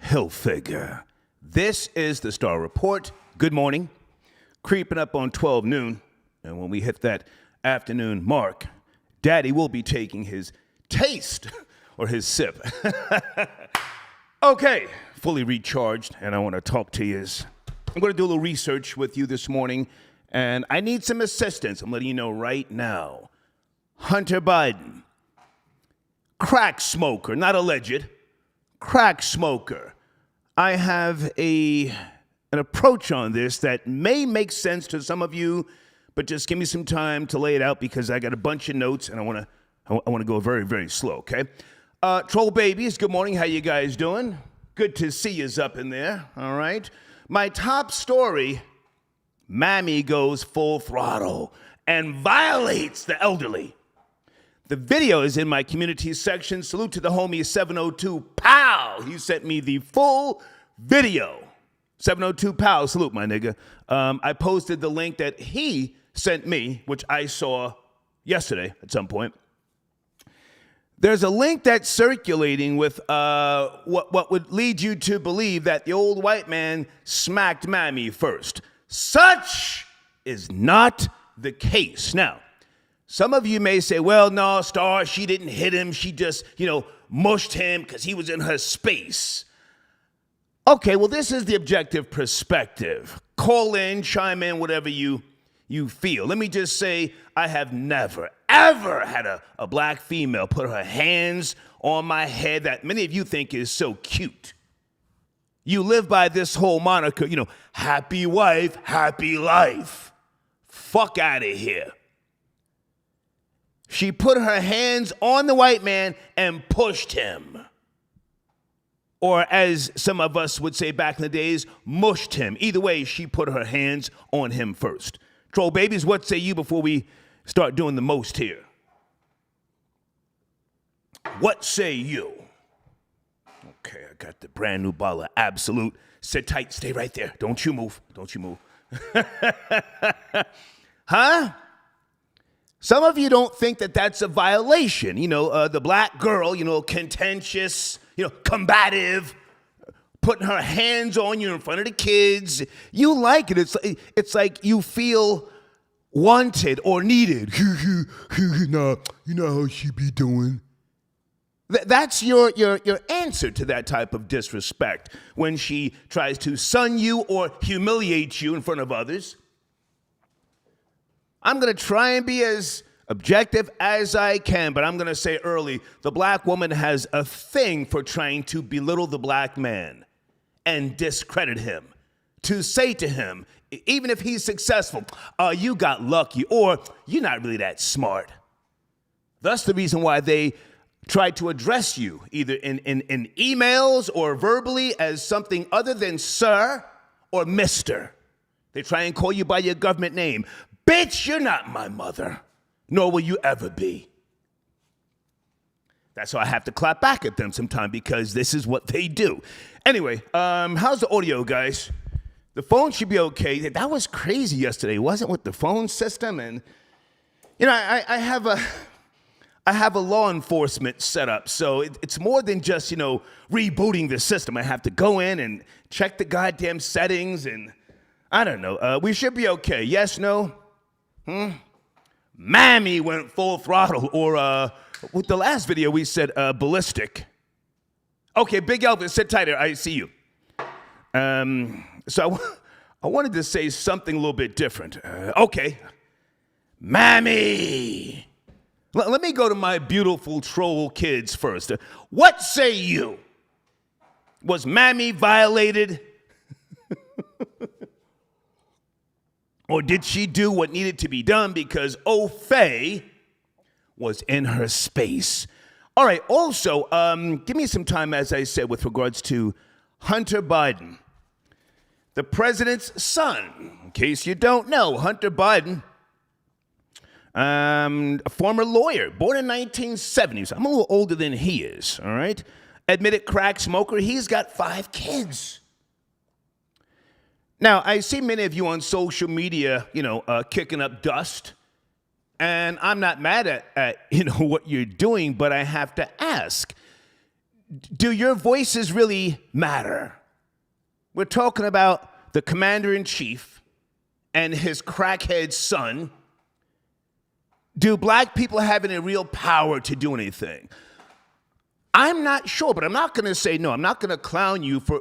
Hilfiger. This is the Star Report. Good morning. Creeping up on 12 noon. And when we hit that afternoon mark, Daddy will be taking his taste or his sip. Okay, fully recharged, and I want to talk to you. I'm going to do a little research with you this morning, and I need some assistance. I'm letting you know right now. Hunter Biden, crack smoker, not alleged, crack smoker. I have an approach on this that may make sense to some of you, but just give me some time to lay it out because I got a bunch of notes and I want to go very, very slow, okay? Troll babies, good morning. How you guys doing? Good to see yous up in there, all right? My top story, Mammy goes full throttle and violates the elderly. The video is in my community section. Salute to the homie 702 Pow. He sent me the full video. 702 Pow, salute my nigga. I posted the link that he sent me, which I saw yesterday at some point. There's a link that's circulating with what would lead you to believe that the old white man smacked Mammy first. Such is not the case. Now, some of you may say, well, no, Star, she didn't hit him. She just, mushed him because he was in her space. Okay, well, this is the objective perspective. Call in, chime in, whatever you feel. Let me just say, I have never, ever had a black female put her hands on my head that many of you think is so cute. You live by this whole moniker, happy wife, happy life. Fuck out of here. She put her hands on the white man and pushed him. Or as some of us would say back in the days, mushed him. Either way, she put her hands on him first. Troll babies, what say you before we start doing the most here? What say you? Okay, I got the brand new bottle of Absolute. Sit tight, stay right there. Don't you move. Don't you move. Huh? Some of you don't think that that's a violation. The black girl, contentious, combative, putting her hands on you in front of the kids. You like it. It's like you feel wanted or needed. Nah, you know how she be doing. That's your answer to that type of disrespect when she tries to sun you or humiliate you in front of others. I'm going to try and be as objective as I can, but I'm going to say early, the black woman has a thing for trying to belittle the black man and discredit him. To say to him, even if he's successful, you got lucky, or you're not really that smart. That's the reason why they try to address you, either in emails or verbally, as something other than sir or mister. They try and call you by your government name. Bitch, you're not my mother, nor will you ever be. That's why I have to clap back at them sometime, because this is what they do. Anyway, how's the audio, guys? The phone should be okay. That was crazy yesterday, wasn't it, with the phone system? And, I have a law enforcement setup, so it's more than just, rebooting the system. I have to go in and check the goddamn settings, and I don't know. We should be okay. Yes, no? Mammy went full throttle, or with the last video we said ballistic. Okay, Big Elvis, sit tighter. I see you. So I wanted to say something a little bit different. Okay, Mammy. Let me go to my beautiful troll kids first. What say you? Was Mammy violated? Or did she do what needed to be done because Faye was in her space? All right, also, give me some time, as I said, with regards to Hunter Biden, the president's son. In case you don't know, Hunter Biden, a former lawyer, born in 1970. So I'm a little older than he is, all right? Admitted crack smoker. He's got 5 kids. Now, I see many of you on social media, kicking up dust, and I'm not mad at what you're doing, but I have to ask, do your voices really matter? We're talking about the commander-in-chief and his crackhead son. Do black people have any real power to do anything? I'm not sure, but I'm not going to say no. I'm not going to clown you for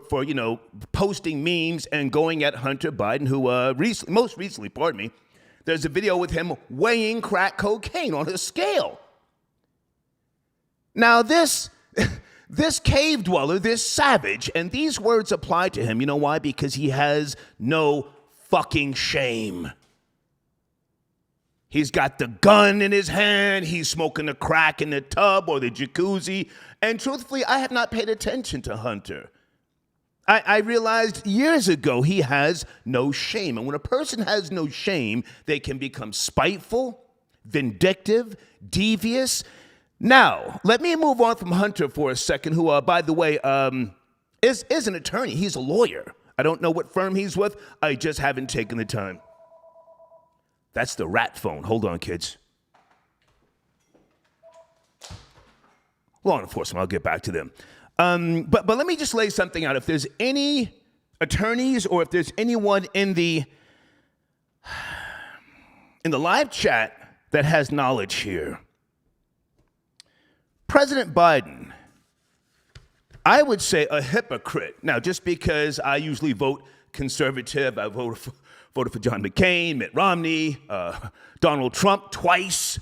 posting memes and going at Hunter Biden, who most recently, there's a video with him weighing crack cocaine on a scale. Now this cave dweller, this savage, and these words apply to him. You know why? Because he has no fucking shame. He's got the gun in his hand. He's smoking the crack in the tub or the jacuzzi. And truthfully, I have not paid attention to Hunter. I realized years ago he has no shame. And when a person has no shame, they can become spiteful, vindictive, devious. Now, let me move on from Hunter for a second, who, by the way, is an attorney. He's a lawyer. I don't know what firm he's with. I just haven't taken the time. That's the rat phone. Hold on, kids. Law enforcement, I'll get back to them. But let me just lay something out. If there's any attorneys or if there's anyone in the live chat that has knowledge here, President Biden, I would say a hypocrite. Now, just because I usually vote conservative, I voted for John McCain, Mitt Romney, Donald Trump twice.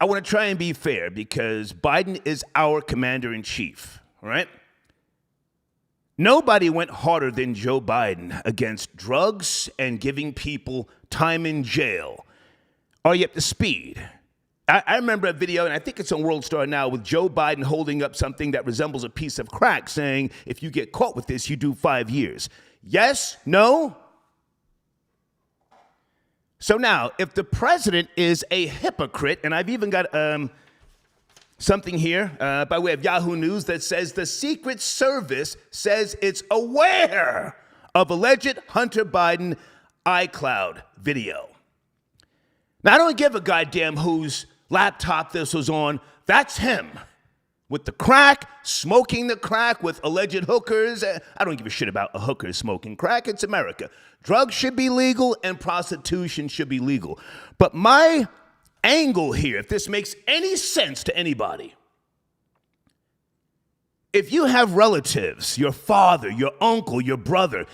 I want to try and be fair because Biden is our commander-in-chief, all right? Nobody went harder than Joe Biden against drugs and giving people time in jail. Are you up to speed? I remember a video, and I think it's on World Star now, with Joe Biden holding up something that resembles a piece of crack saying, if you get caught with this, you do 5 years. Yes? No? So now, if the president is a hypocrite, and I've even got something here by way of Yahoo News that says the Secret Service says it's aware of alleged Hunter Biden iCloud video. Now, I don't give a goddamn whose laptop this was on. That's him. With the crack, smoking the crack with alleged hookers. I don't give a shit about a hooker smoking crack. It's America. Drugs should be legal and prostitution should be legal. But my angle here, if this makes any sense to anybody, if you have relatives, your father, your uncle, your brother,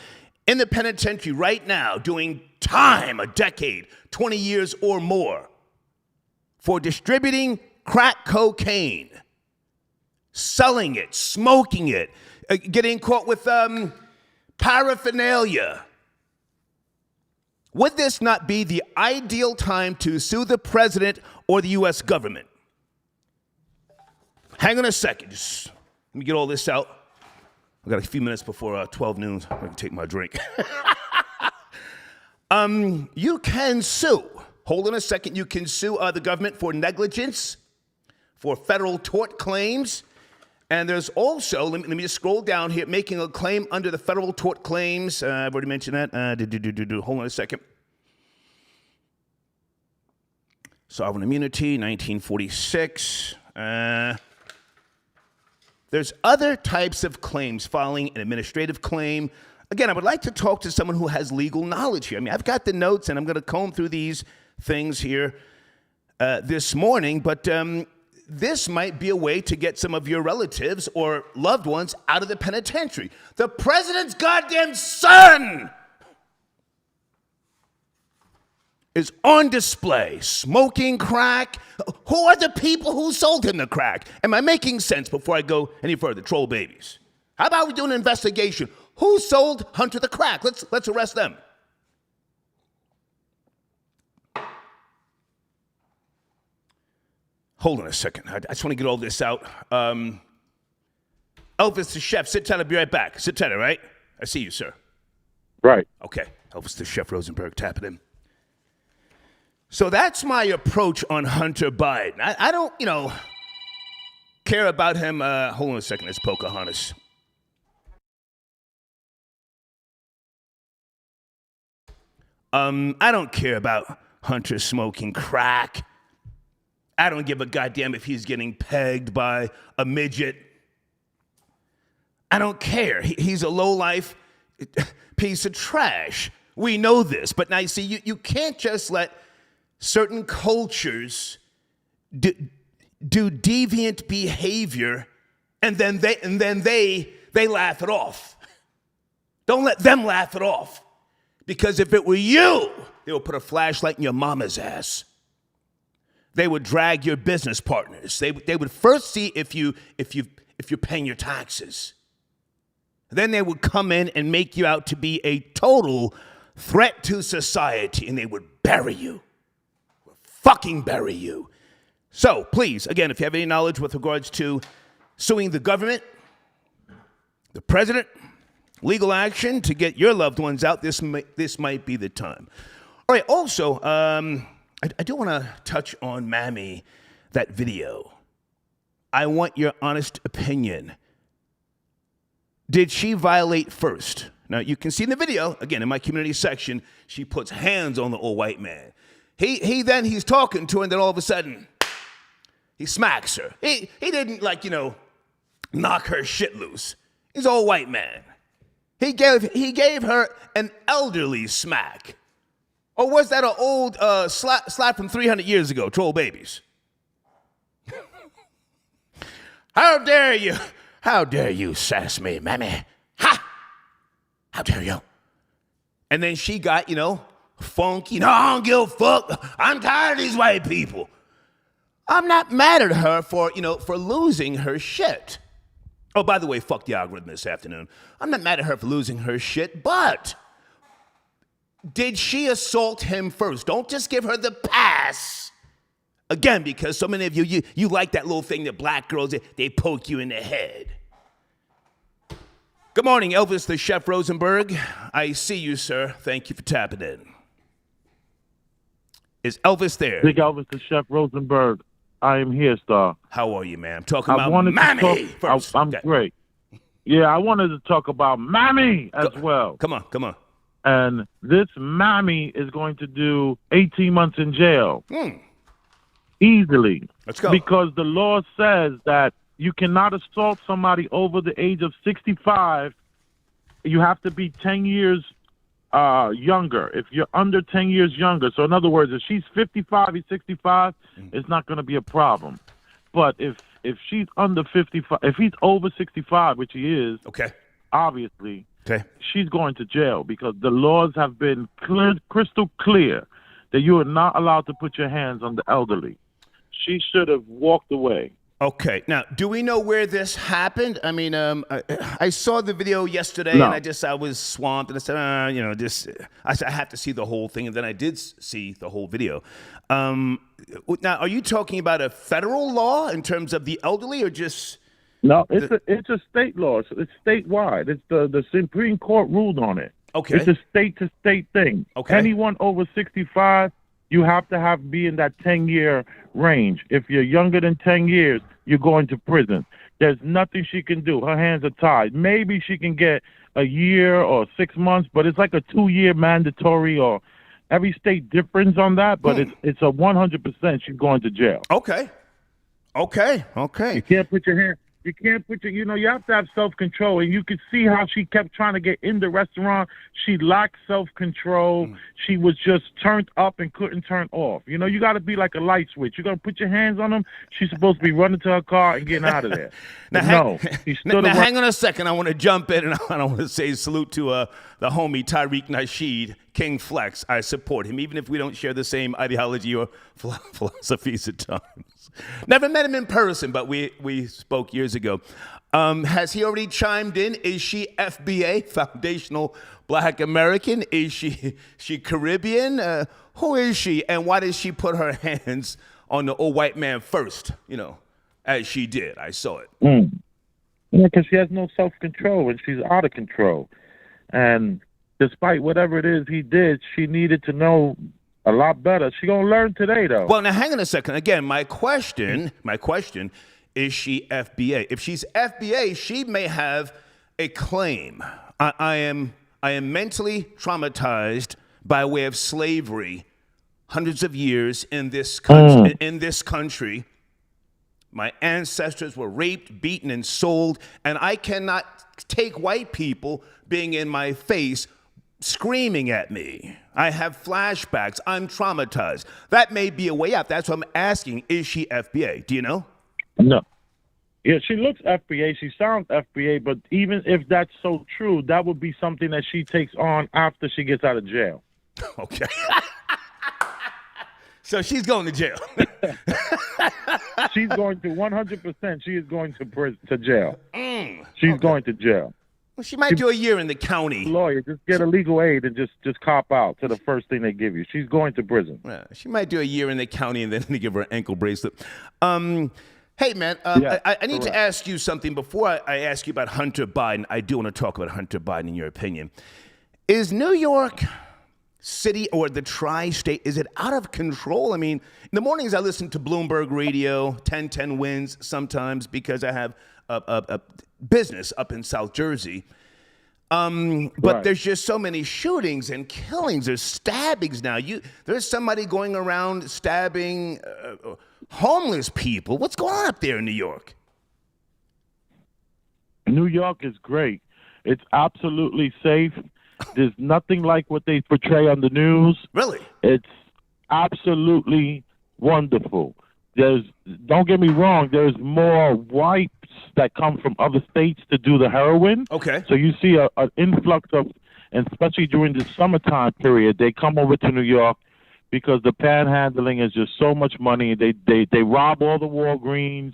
in the penitentiary right now doing time, a decade, 20 years or more, for distributing crack cocaine, selling it, smoking it, getting caught with paraphernalia. Would this not be the ideal time to sue the president or the U.S. government? Hang on a second. Just let me get all this out. I've got a few minutes before 12 noon. I can take my drink. You can sue. Hold on a second. You can sue the government for negligence, for federal tort claims. And there's also, let me just scroll down here, making a claim under the federal tort claims. I've already mentioned that. Hold on a second. Sovereign immunity, 1946. There's other types of claims, filing an administrative claim. Again, I would like to talk to someone who has legal knowledge here. I mean, I've got the notes, and I'm going to comb through these things here this morning, but this might be a way to get some of your relatives or loved ones out of the penitentiary. The president's goddamn son is on display, smoking crack. Who are the people who sold him the crack? Am I making sense before I go any further? Troll babies. How about we do an investigation? Who sold Hunter the crack? Let's arrest them. Hold on a second. I just want to get all this out. Elvis the chef, sit tight. I'll be right back. Sit tight, all right? I see you, sir. Right. Okay. Elvis the chef Rosenberg tapping him. So that's my approach on Hunter Biden. I don't, care about him. Hold on a second. It's Pocahontas. I don't care about Hunter smoking crack. I don't give a goddamn if he's getting pegged by a midget. I don't care. He's a lowlife piece of trash. We know this. But now, you see, you can't just let certain cultures do deviant behavior and then they laugh it off. Don't let them laugh it off. Because if it were you, they would put a flashlight in your mama's ass. They would drag your business partners. They would first see if you're paying your taxes. Then they would come in and make you out to be a total threat to society, and they would bury you. Fucking bury you. So, please, again, if you have any knowledge with regards to suing the government, the president, legal action to get your loved ones out, this might be the time. All right, also, I do want to touch on Mammy, that video. I want your honest opinion. Did she violate first? Now, you can see in the video, again, in my community section, she puts hands on the old white man. He's talking to her, and then all of a sudden, he smacks her. He didn't, knock her shit loose. He's an old white man. He gave her an elderly smack. Or was that an old slap from 300 years ago, troll babies? How dare you? How dare you sass me, Mammy? Ha! How dare you? And then she got, funky. No, I don't give a fuck. I'm tired of these white people. I'm not mad at her for losing her shit. Oh, by the way, fuck the algorithm this afternoon. I'm not mad at her for losing her shit, but did she assault him first? Don't just give her the pass. Again, because so many of you like that little thing that black girls, they poke you in the head. Good morning, Elvis the Chef Rosenberg. I see you, sir. Thank you for tapping in. Is Elvis there? Big Elvis the Chef Rosenberg. I am here, sir. How are you, man? I'm talking about Mammy first. I'm great. Yeah, I wanted to talk about Mammy as well. Come on. And this Mammy is going to do 18 months in jail. Easily. Let's go. Because the law says that you cannot assault somebody over the age of 65. You have to be 10 years younger. If you're under 10 years younger. So in other words, if she's 55, he's 65, it's not going to be a problem. But if she's under 55, if he's over 65, which he is, okay, obviously, okay, she's going to jail because the laws have been crystal clear that you are not allowed to put your hands on the elderly. She should have walked away. Okay. Now, do we know where this happened? I mean, I saw the video yesterday, No. and I was swamped, and I said, I have to see the whole thing, and then I did see the whole video. Now, are you talking about a federal law in terms of the elderly, or just? No, it's a state law. It's statewide. It's the Supreme Court ruled on it. Okay. It's a state-to-state thing. Okay. Anyone over 65, you have to be in that 10-year range. If you're younger than 10 years, you're going to prison. There's nothing she can do. Her hands are tied. Maybe she can get a year or 6 months, but it's like a 2-year mandatory, or every state differs on that, but it's a 100% she's going to jail. Okay. You can't put your hand. You can't put your, you have to have self-control. And you could see how she kept trying to get in the restaurant. She lacked self-control. She was just turned up and couldn't turn off. You got to be like a light switch. You got to put your hands on them. She's supposed to be running to her car and getting out of there. Now, hang on a second. I want to jump in, and I want to say salute to the homie Tariq Nasheed, King Flex. I support him, even if we don't share the same ideology or philosophies at times. Never met him in person, but we spoke years ago. Has he already chimed in? Is she FBA, Foundational Black American? Is she Caribbean? Who is she, and why did she put her hands on the old white man first, as she did? I saw it. Yeah, because she has no self-control, and she's out of control. And despite whatever it is he did, she needed to know a lot better. She gonna learn today, though. Well, now hang on a second. Again, my question is: she FBA? If she's FBA, she may have a claim. I am mentally traumatized by way of slavery, hundreds of years in this country. My ancestors were raped, beaten, and sold, and I cannot take white people being in my face screaming at me. I have flashbacks. I'm traumatized. That may be a way out. That's what I'm asking. Is she FBA? Do you know? No. Yeah, she looks FBA. She sounds FBA, but even if that's so true, that would be something that she takes on after she gets out of jail. Okay. So she's going to jail. She's going to 100%. She is going to jail. She's going to jail. Well, she might do a year in the county. Lawyer, just get a legal aid and just cop out to the first thing they give you. She's going to prison. Yeah, she might do a year in the county and then they give her an ankle bracelet. Hey, man, I need to ask you something. Before I ask you about Hunter Biden, I do want to talk about Hunter Biden in your opinion. Is New York City or the tri-state, is it out of control? I mean, in the mornings I listen to Bloomberg Radio, 1010 wins sometimes because I have a business up in South Jersey. But there's just so many shootings and killings. There's stabbings now. There's somebody going around stabbing homeless people. What's going on up there in New York? New York is great. It's absolutely safe. There's nothing like what they portray on the news. Really? It's absolutely wonderful. Don't get me wrong, there's more whites that come from other states to do the heroin. Okay. So you see an influx of, and especially during the summertime period, they come over to New York because the panhandling is just so much money. They rob all the Walgreens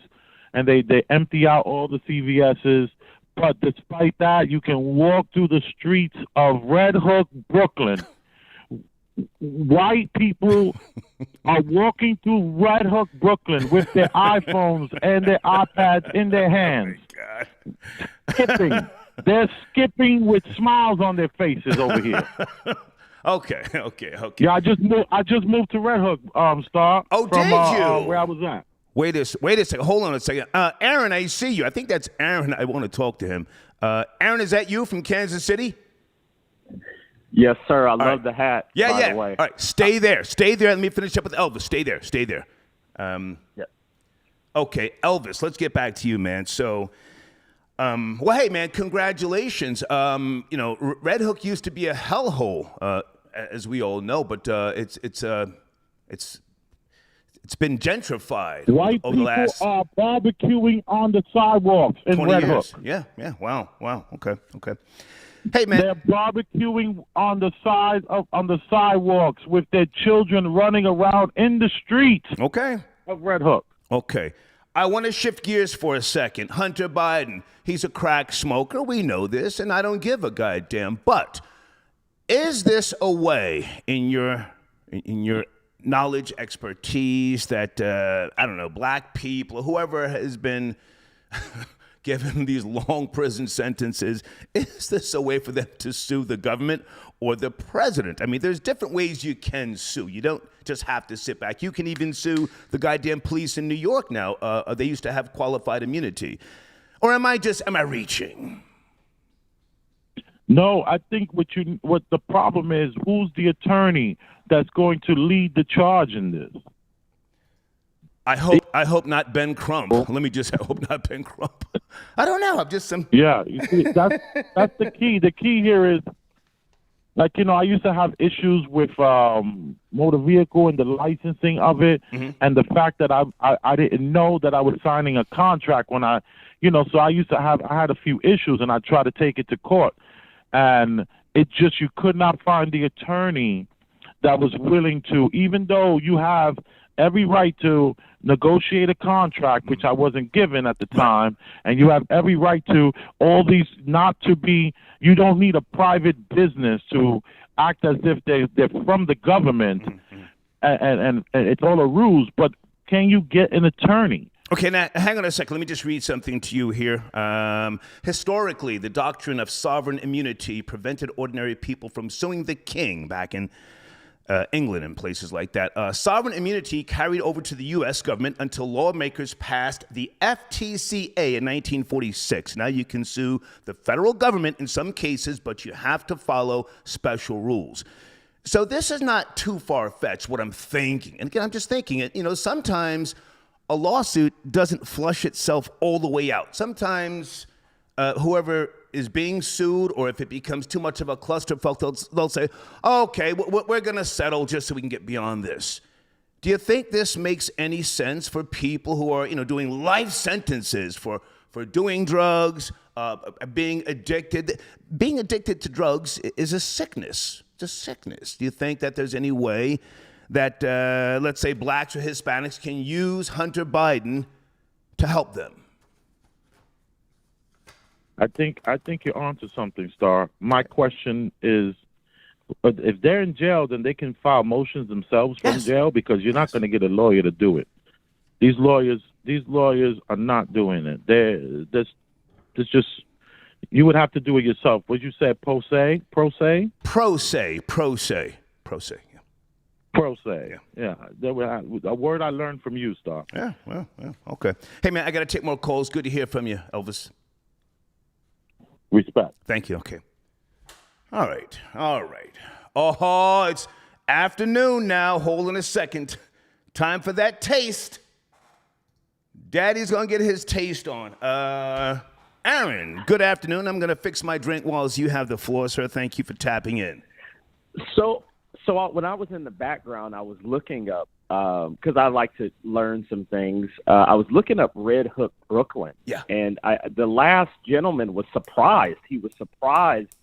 and they empty out all the CVS's. But despite that, you can walk through the streets of Red Hook, Brooklyn. White people are walking through Red Hook, Brooklyn with their iPhones and their iPads in their hands. Oh my God. Skipping. They're skipping with smiles on their faces over here. Okay. Yeah, I just moved to Red Hook, Star. Oh, from, did you? Where I was at. Wait a second. Hold on a second. Aaron, I see you. I think that's Aaron. I want to talk to him. Aaron, is that you from Kansas City? Yes, sir. I love the hat. Yeah. By the way. All right, stay there. Let me finish up with Elvis. Stay there. Yeah. Okay, Elvis, let's get back to you, man. So, well, hey, man, congratulations. Red Hook used to be a hellhole, as we all know, but it's been gentrified White over the last people are barbecuing on the sidewalks in 20 Red years. Hook. Yeah. Wow. Okay. Hey, man. They're barbecuing on the sidewalks with their children running around in the streets of Red Hook. Okay. I want to shift gears for a second. Hunter Biden, he's a crack smoker. We know this, and I don't give a goddamn. But is this a way in your knowledge, expertise that, I don't know, black people, or whoever has been given these long prison sentences, is this a way for them to sue the government or the president? I mean, there's different ways you can sue. You don't just have to sit back. You can even sue the goddamn police in New York now. They used to have qualified immunity. Or am I reaching? No, I think what the problem is, who's the attorney that's going to lead the charge in this? I hope not Ben Crump. Let me just hope not Ben Crump. I don't know. I'm just some. Yeah, you see, that's the key. The key here is, like, I used to have issues with motor vehicle and the licensing of it, and the fact that I didn't know that I was signing a contract when I had a few issues, and I tried to take it to court, and you could not find the attorney that was willing to, even though you have every right to negotiate a contract, which I wasn't given at the time, and you have every right to all these you don't need a private business to act as if they're from the government, and it's all a ruse, but can you get an attorney? Okay, now hang on a second. Let me just read something to you here. Historically, the doctrine of sovereign immunity prevented ordinary people from suing the king back in England and places like that. Sovereign immunity carried over to the U.S. government until lawmakers passed the FTCA in 1946. Now you can sue the federal government in some cases, but you have to follow special rules. So this is not too far-fetched, what I'm thinking. And again, I'm just thinking it. Sometimes a lawsuit doesn't flush itself all the way out. Sometimes whoever is being sued, or if it becomes too much of a clusterfuck, they'll say, okay, we're going to settle just so we can get beyond this. Do you think this makes any sense for people who are, doing life sentences for doing drugs, being addicted? Being addicted to drugs is a sickness. It's a sickness. Do you think that there's any way that, let's say, blacks or Hispanics can use Hunter Biden to help them? I think you're onto something, Star. My question is, if they're in jail, then they can file motions themselves from jail, because you're not going to get a lawyer to do it. These lawyers are not doing it. There's just, you would have to do it yourself. What you said, pro se? Pro se. Yeah. A word I learned from you, Star. Yeah, well, okay. Hey, man, I got to take more calls. Good to hear from you, Elvis. Respect. Thank you. Okay. All right. Oh, it's afternoon now. Hold on a second. Time for that taste. Daddy's going to get his taste on. Aaron, good afternoon. I'm going to fix my drink while you have the floor, sir. Thank you for tapping in. So when I was in the background, I was looking up, because I like to learn some things. I was looking up Red Hook, Brooklyn. Yeah. And the last gentleman was surprised. He was surprised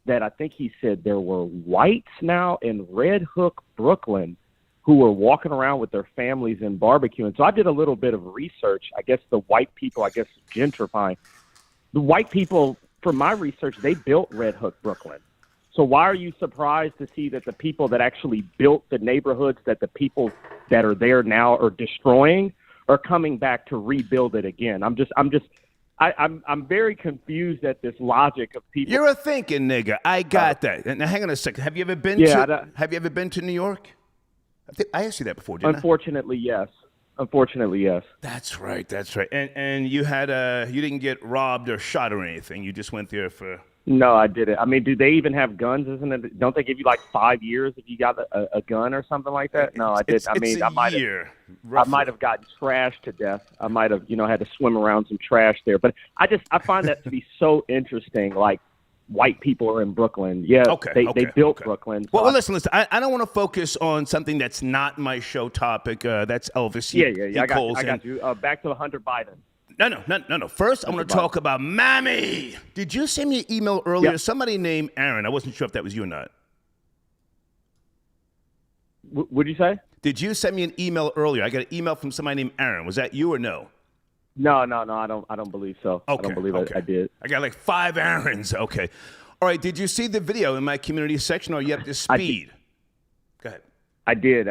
that I think he said there were whites now in Red Hook, Brooklyn, who were walking around with their families and barbecuing. So I did a little bit of research. I guess the white people, gentrifying. The white people, from my research, they built Red Hook, Brooklyn. So why are you surprised to see that the people that actually built the neighborhoods that the people that are there now are destroying are coming back to rebuild it again? I'm very confused at this logic of people. You're a thinking nigga. I got that. Now hang on a second. Have you ever been to New York? I asked you that before, didn't Unfortunately, yes. That's right. And you didn't get robbed or shot or anything. You just went there for. No, I didn't. I mean, do they even have guns? Don't they give you like 5 years if you got a gun or something like that? No, I didn't. I might have gotten trashed to death. I might have, had to swim around some trash there. But I find that to be so interesting. Like, white people are in Brooklyn. Yeah, they built Brooklyn. So well, listen. I don't want to focus on something that's not my show topic. That's Elvis. Yeah. I got you. Back to Hunter Biden. No. First, I want to talk about Mammy. Did you send me an email earlier? Yep. Somebody named Aaron. I wasn't sure if that was you or not. What'd you say? Did you send me an email earlier? I got an email from somebody named Aaron. Was that you or no? No. I don't believe so. Okay, I don't believe I did. I got like 5 Aarons. Okay. All right. Did you see the video in my community section, or are you up to speed? Go ahead. I did.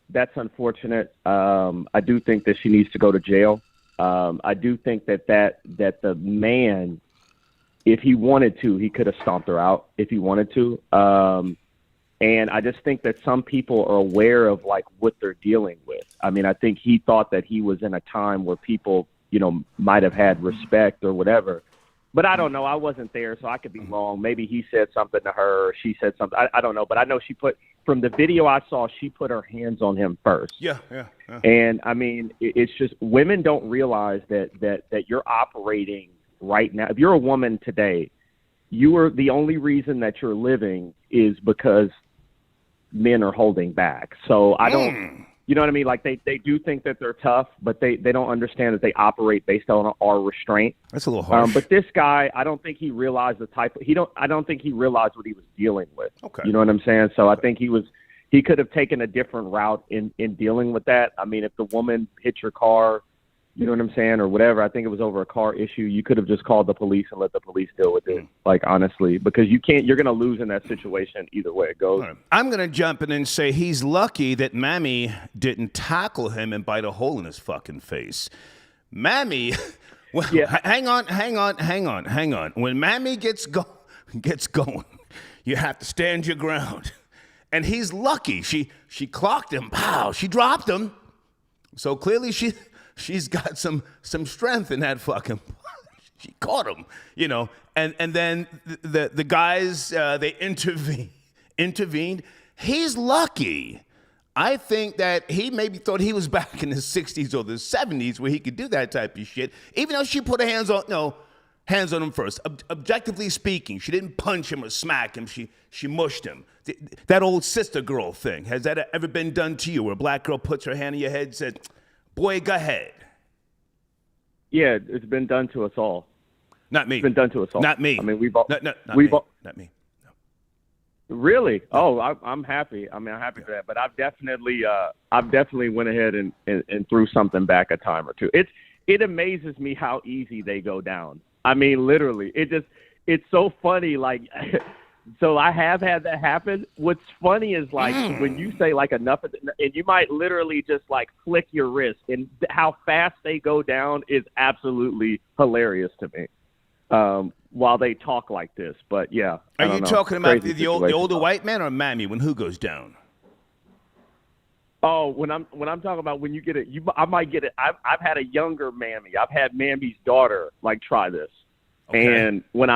That's unfortunate. I do think that she needs to go to jail. I do think that the man, if he wanted to, he could have stomped her out if he wanted to. And I just think that some people are aware of like what they're dealing with. I mean, I think he thought that he was in a time where people, might have had respect or whatever. But I don't know. I wasn't there, so I could be wrong. Maybe he said something to her, or she said something. I don't know. But I know from the video I saw, she put her hands on him first. Yeah. And I mean, it's just women don't realize that you're operating right now. If you're a woman today, you are the only reason that you're living is because men are holding back. So I don't. You know what I mean? Like they do think that they're tough, but they don't understand that they operate based on our restraint. That's a little harsh. But this guy, I don't think he realized I don't think he realized what he was dealing with. Okay. You know what I'm saying? So I think he could have taken a different route in dealing with that. I mean, if the woman hit your car, you know what I'm saying, or whatever, I think it was over a car issue, you could have just called the police and let the police deal with it, like, honestly, because you're going to lose in that situation either way it goes. Right. I'm going to jump in and say he's lucky that Mammy didn't tackle him and bite a hole in his fucking face. Mammy, well, hang on. When Mammy gets going, you have to stand your ground. And he's lucky. She clocked him. Pow. She dropped him. So clearly she's got some strength in that fucking. She caught him, and then the guys they intervened. He's lucky I think that he maybe thought he was back in the 60s or the 70s where he could do that type of shit, even though she put her hands on him first. Objectively speaking, she didn't punch him or smack him. She mushed him. That old sister girl thing, has that ever been done to you where a black girl puts her hand on your head and said, boy, go ahead? Yeah, it's been done to us all. Not me. It's been done to us all. Not me. I mean, we've all. Not me. Really? Oh, I'm happy. I mean, I'm happy for that. But I've definitely went ahead and threw something back a time or two. It amazes me how easy they go down. I mean, literally, it's so funny. Like, so I have had that happen. What's funny is like when you say like enough, and you might literally just like flick your wrist, and how fast they go down is absolutely hilarious to me. While they talk like this, but yeah. Are you talking about the older white man or Mammy when who goes down? Oh, when I'm talking about when you get it, I might get it. I've had a younger Mammy. I've had Mammy's daughter like try this, and when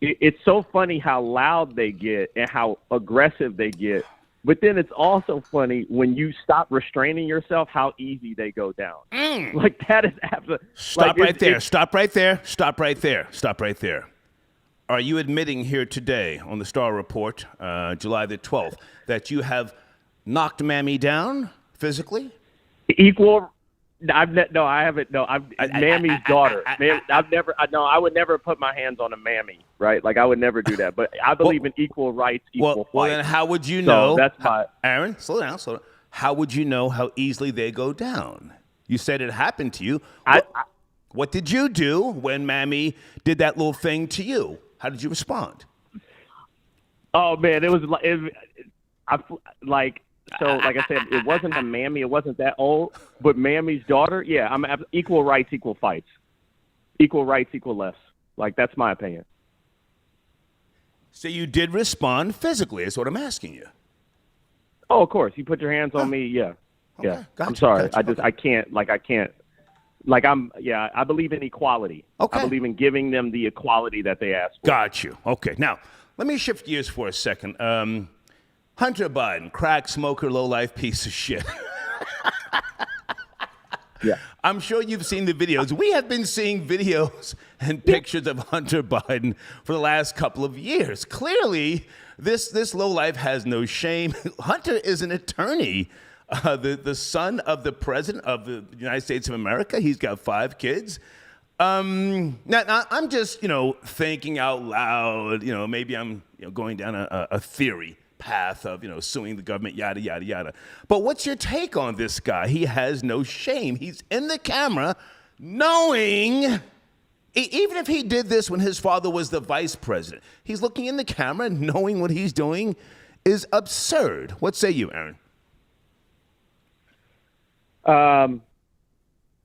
it's so funny how loud they get and how aggressive they get. But then it's also funny when you stop restraining yourself, how easy they go down. Like that is absolutely. Stop right there. Are you admitting here today on the Star Report, July the 12th, that you have knocked Mammy down physically? Equal. No, I haven't. No, Mammy's daughter. I would never put my hands on a Mammy, right? Like I would never do that. But I believe in equal rights, equal fights. Well, then how would you know? So that's my. Aaron, slow down. How would you know how easily they go down? You said it happened to you. What did you do when Mammy did that little thing to you? How did you respond? Oh man, it was like. So, like I said, it wasn't a Mammy. It wasn't that old. But Mammy's daughter, yeah, I'm equal rights, equal fights. Equal rights, equal less. Like, that's my opinion. So you did respond physically is what I'm asking you. Oh, of course. You put your hands on me, yeah. Okay, yeah. gotcha, I'm sorry. gotcha, I can't. I believe in equality. Okay. I believe in giving them the equality that they ask for. Got you. Okay. Now, let me shift gears for a second. Hunter Biden, crack smoker, low-life piece of shit. Yeah. I'm sure you've seen the videos. We have been seeing videos and pictures of Hunter Biden for the last couple of years. Clearly, this lowlife has no shame. Hunter is an attorney, the son of the president of the United States of America. He's got 5 kids. Now I'm just, thinking out loud. Maybe I'm going down a theory path of, suing the government, yada, yada, yada. But what's your take on this guy? He has no shame. He's in the camera knowing, even if he did this when his father was the vice president, he's looking in the camera and knowing what he's doing is absurd. What say you, Aaron?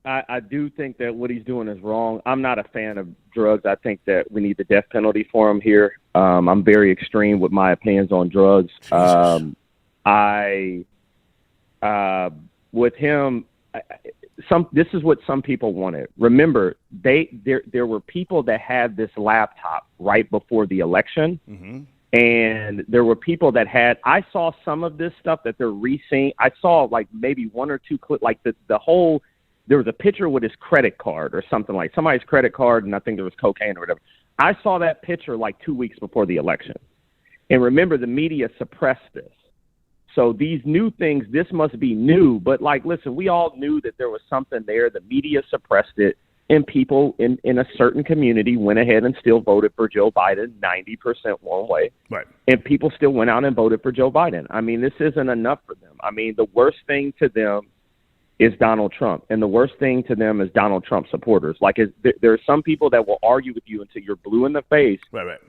I do think that what he's doing is wrong. I'm not a fan of drugs. I think that we need the death penalty for him here. I'm very extreme with my opinions on drugs. With him, this is what some people wanted. Remember, there were people that had this laptop right before the election. Mm-hmm. And there were people that I saw some of this stuff that they're re-seeing. I saw like maybe 1 or 2 clips, like the whole, there was a picture with his credit card or something, like somebody's credit card, and I think there was cocaine or whatever. I saw that picture like 2 weeks before the election. And remember, the media suppressed this. So these new things, this must be new. But like, listen, we all knew that there was something there. The media suppressed it. And people in a certain community went ahead and still voted for Joe Biden 90% one way. Right. And people still went out and voted for Joe Biden. I mean, this isn't enough for them. I mean, the worst thing to them is Donald Trump. And the worst thing to them is Donald Trump supporters. Like, there are some people that will argue with you until you're blue in the face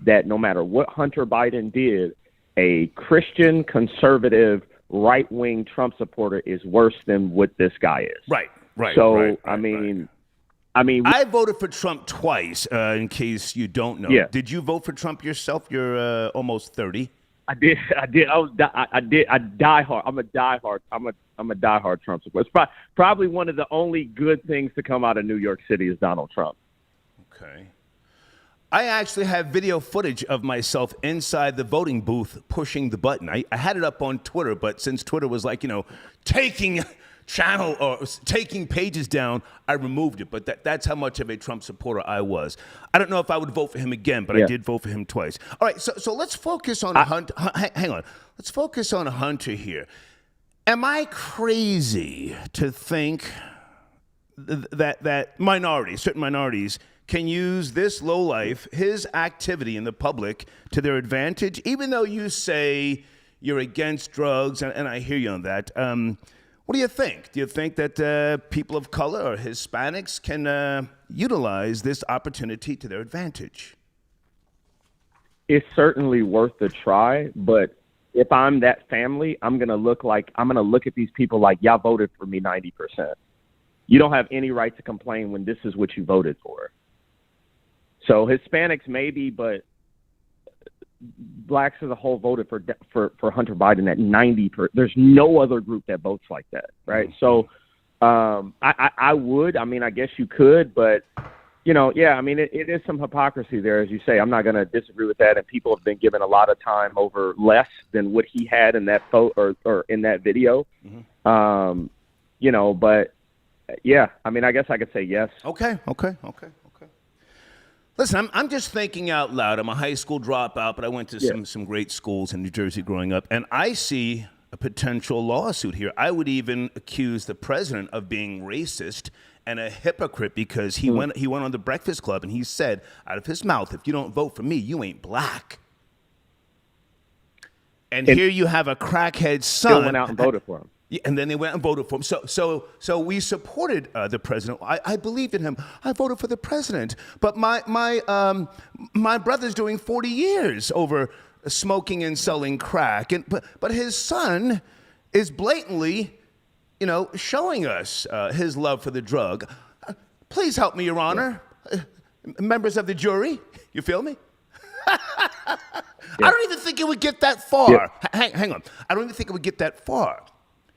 that no matter what Hunter Biden did, a Christian, conservative, right-wing Trump supporter is worse than what this guy is. Right. So, I mean, I voted for Trump twice, in case you don't know. Yeah. Did you vote for Trump yourself? You're almost 30. I did. I die hard. I'm a diehard Trump supporter. It's probably one of the only good things to come out of New York City is Donald Trump. Okay. I actually have video footage of myself inside the voting booth pushing the button. I had it up on Twitter, but since Twitter was like, taking channel or taking pages down, I removed it. But that's how much of a Trump supporter I was. I don't know if I would vote for him again, but I did vote for him twice. All right, so let's focus on Hunter. Hang on. Let's focus on Hunter here. Am I crazy to think that certain minorities, can use this lowlife, his activity in the public, to their advantage, even though you say you're against drugs, and I hear you on that. What do you think? Do you think that people of color or Hispanics can utilize this opportunity to their advantage? It's certainly worth the try, but if I'm that family, I'm gonna look at these people like, y'all voted for me 90%. You don't have any right to complain when this is what you voted for. So Hispanics maybe, but blacks as a whole voted for Hunter Biden at 90%. There's no other group that votes like that, right? So I would. I mean, I guess you could, but it is some hypocrisy there, as you say. I'm not going to disagree with that, and people have been given a lot of time over less than what he had in that photo or in that video. But yeah, I mean, I guess I could say yes. Okay. Listen, I'm just thinking out loud. I'm a high school dropout, but I went to some great schools in New Jersey growing up, and I see a potential lawsuit here. I would even accuse the president of being racist and a hypocrite because he went on the Breakfast Club and he said out of his mouth, "If you don't vote for me, you ain't black." And here you have a crackhead son. Still went out and voted for him. Yeah, and then they went and voted for him. So we supported the president. I believed in him. I voted for the president. But my brother's doing 40 years over smoking and selling crack, but his son is blatantly, showing us his love for the drug. Please help me, Your Honor, members of the jury. You feel me? I don't even think it would get that far. Hang on. I don't even think it would get that far.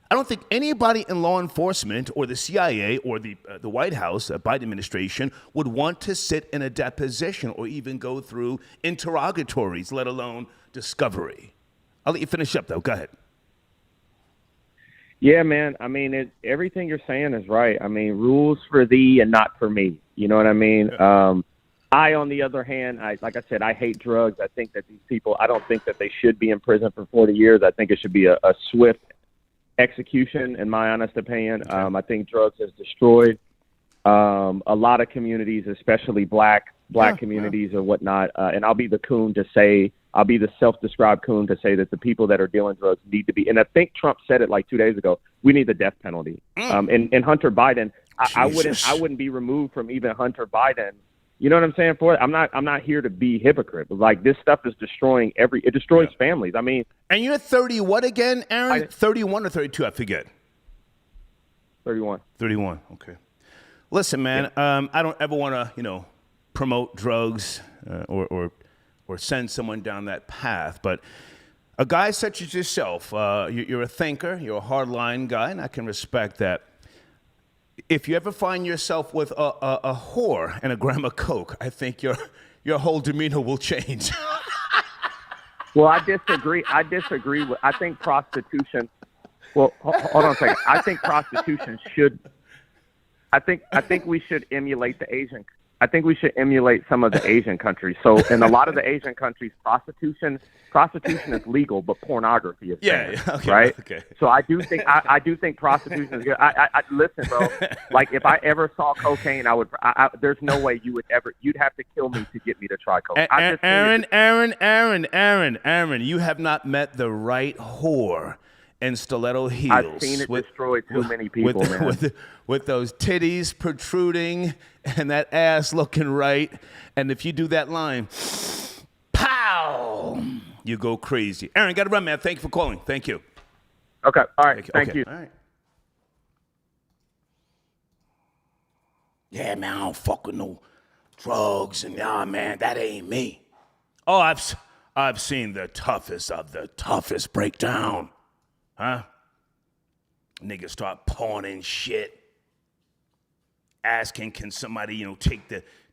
I don't think anybody in law enforcement or the CIA or the White House, Biden administration, would want to sit in a deposition or even go through interrogatories, let alone discovery. I'll let you finish up, though. Go ahead. Yeah, man. I mean, everything you're saying is right. I mean, rules for thee and not for me. You know what I mean? Yeah. I, on the other hand, like I said, I hate drugs. I think that these people, I don't think that they should be in prison for 40 years. I think it should be a swift execution, in my honest opinion. I think drugs has destroyed a lot of communities, especially black communities or whatnot. And I'll be the self-described coon to say that the people that are dealing drugs need to be. And I think Trump said it like 2 days ago. We need the death penalty. And Hunter Biden, I wouldn't be removed from even Hunter Biden. You know what I'm saying? For it, I'm not here to be hypocrite. But like, this stuff is destroying it destroys families. I mean, and you're 30 what again, Aaron? 31 or 32? I forget. 31. 31. Okay. Listen, man. I don't ever want to promote drugs or send someone down that path. But a guy such as yourself, you're a thinker, you're a hardline guy, and I can respect that. If you ever find yourself with a whore and a gram of coke, I think your whole demeanor will change. Well, I disagree. I think prostitution. Well, hold on a second. I think prostitution should. I think we should emulate the Asian. I think we should emulate some of the Asian countries. So in a lot of the Asian countries, prostitution is legal, but pornography is banned, right? Okay. So I do think prostitution is good. I listen, bro. Like, if I ever saw cocaine, there's no way you'd have to kill me to get me to try cocaine. Aaron, you have not met the right whore in stiletto heels. I've seen it destroy too many people, man. With those titties protruding and that ass looking right. And if you do that line, pow, you go crazy. Aaron, got to run, man. Thank you for calling. Thank you. Okay. All right. Thank you. All right. Yeah, man, I don't fuck with no drugs. And man, that ain't me. Oh, I've seen the toughest of the toughest break down. Huh? Niggas start pawning shit. Asking, can somebody, take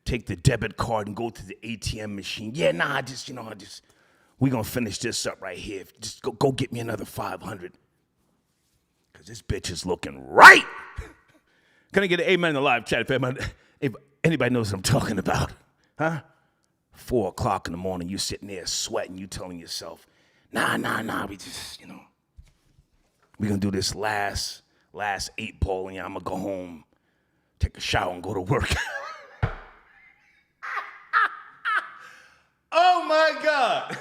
take the debit card and go to the ATM machine. Yeah, nah, we're going to finish this up right here. Just go get me another 500. Because this bitch is looking right. Can I get an amen in the live chat if anybody knows what I'm talking about? Huh? 4 o'clock in the morning, you sitting there sweating, you telling yourself, nah, we just, we're going to do this last 8 ball, and I'm going to go home, take a shower, and go to work. Oh, my God.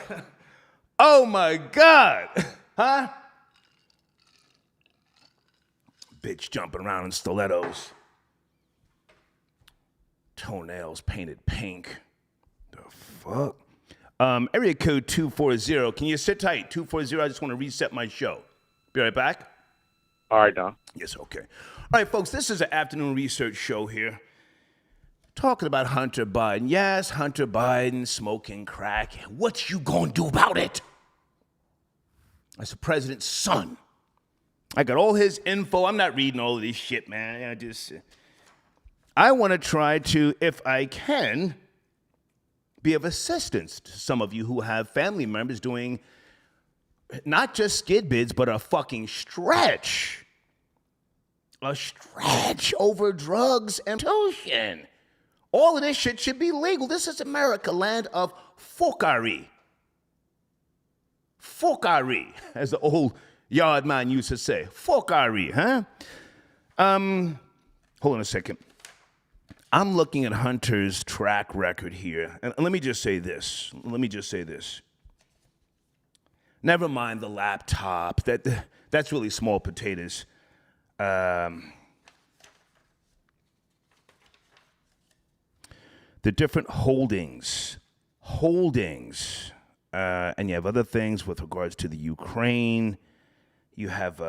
Oh, my God. Huh? Bitch jumping around in stilettos. Toenails painted pink. The fuck? Area code 240. Can you sit tight? 240, I just want to reset my show. Be right back. All right, Don. Yes, okay. All right, folks, this is an afternoon research show here. Talking about Hunter Biden. Yes, Hunter Biden smoking crack. What you gonna do about it? That's the president's son. I got all his info. I'm not reading all of this shit, man. I want to try to, if I can, be of assistance to some of you who have family members doing not just skid bids, but a fucking stretch. A stretch over drugs and prostitution. All of this shit should be legal. This is America, land of fuckery. Fuckery, as the old yard man used to say. Fuckery, huh? Hold on a second. I'm looking at Hunter's track record here. And let me just say this. Never mind the laptop. That's really small potatoes. The different holdings, and you have other things with regards to the Ukraine. You have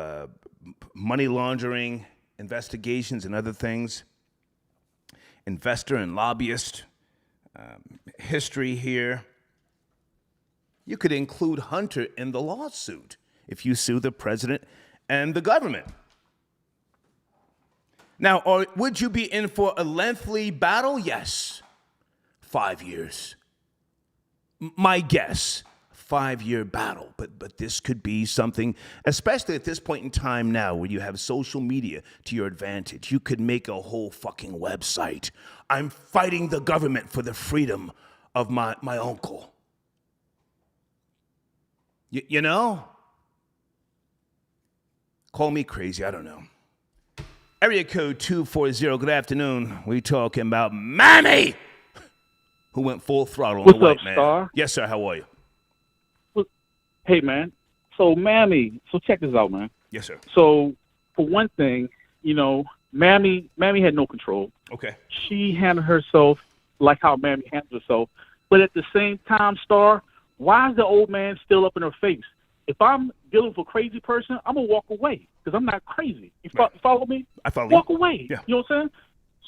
money laundering investigations and other things. Investor and lobbyist history here. You could include Hunter in the lawsuit if you sue the president and the government. Now, would you be in for a lengthy battle? Yes. 5 years. My guess, 5-year battle. But this could be something, especially at this point in time now where you have social media to your advantage. You could make a whole fucking website. I'm fighting the government for the freedom of my uncle. You know? Call me crazy, I don't know. Area code 240, good afternoon. We talking about Mammy, who went full throttle on the white man. What's up, Star? Yes, sir, how are you? Hey, man. So, Mammy, check this out, man. Yes, sir. So, for one thing, Mammy had no control. Okay. She handled herself like how Mammy handled herself. But at the same time, Star, why is the old man still up in her face? If I'm dealing with a crazy person, I'm going to walk away because I'm not crazy. You follow me? I follow Walk you. away. Yeah. You know what I'm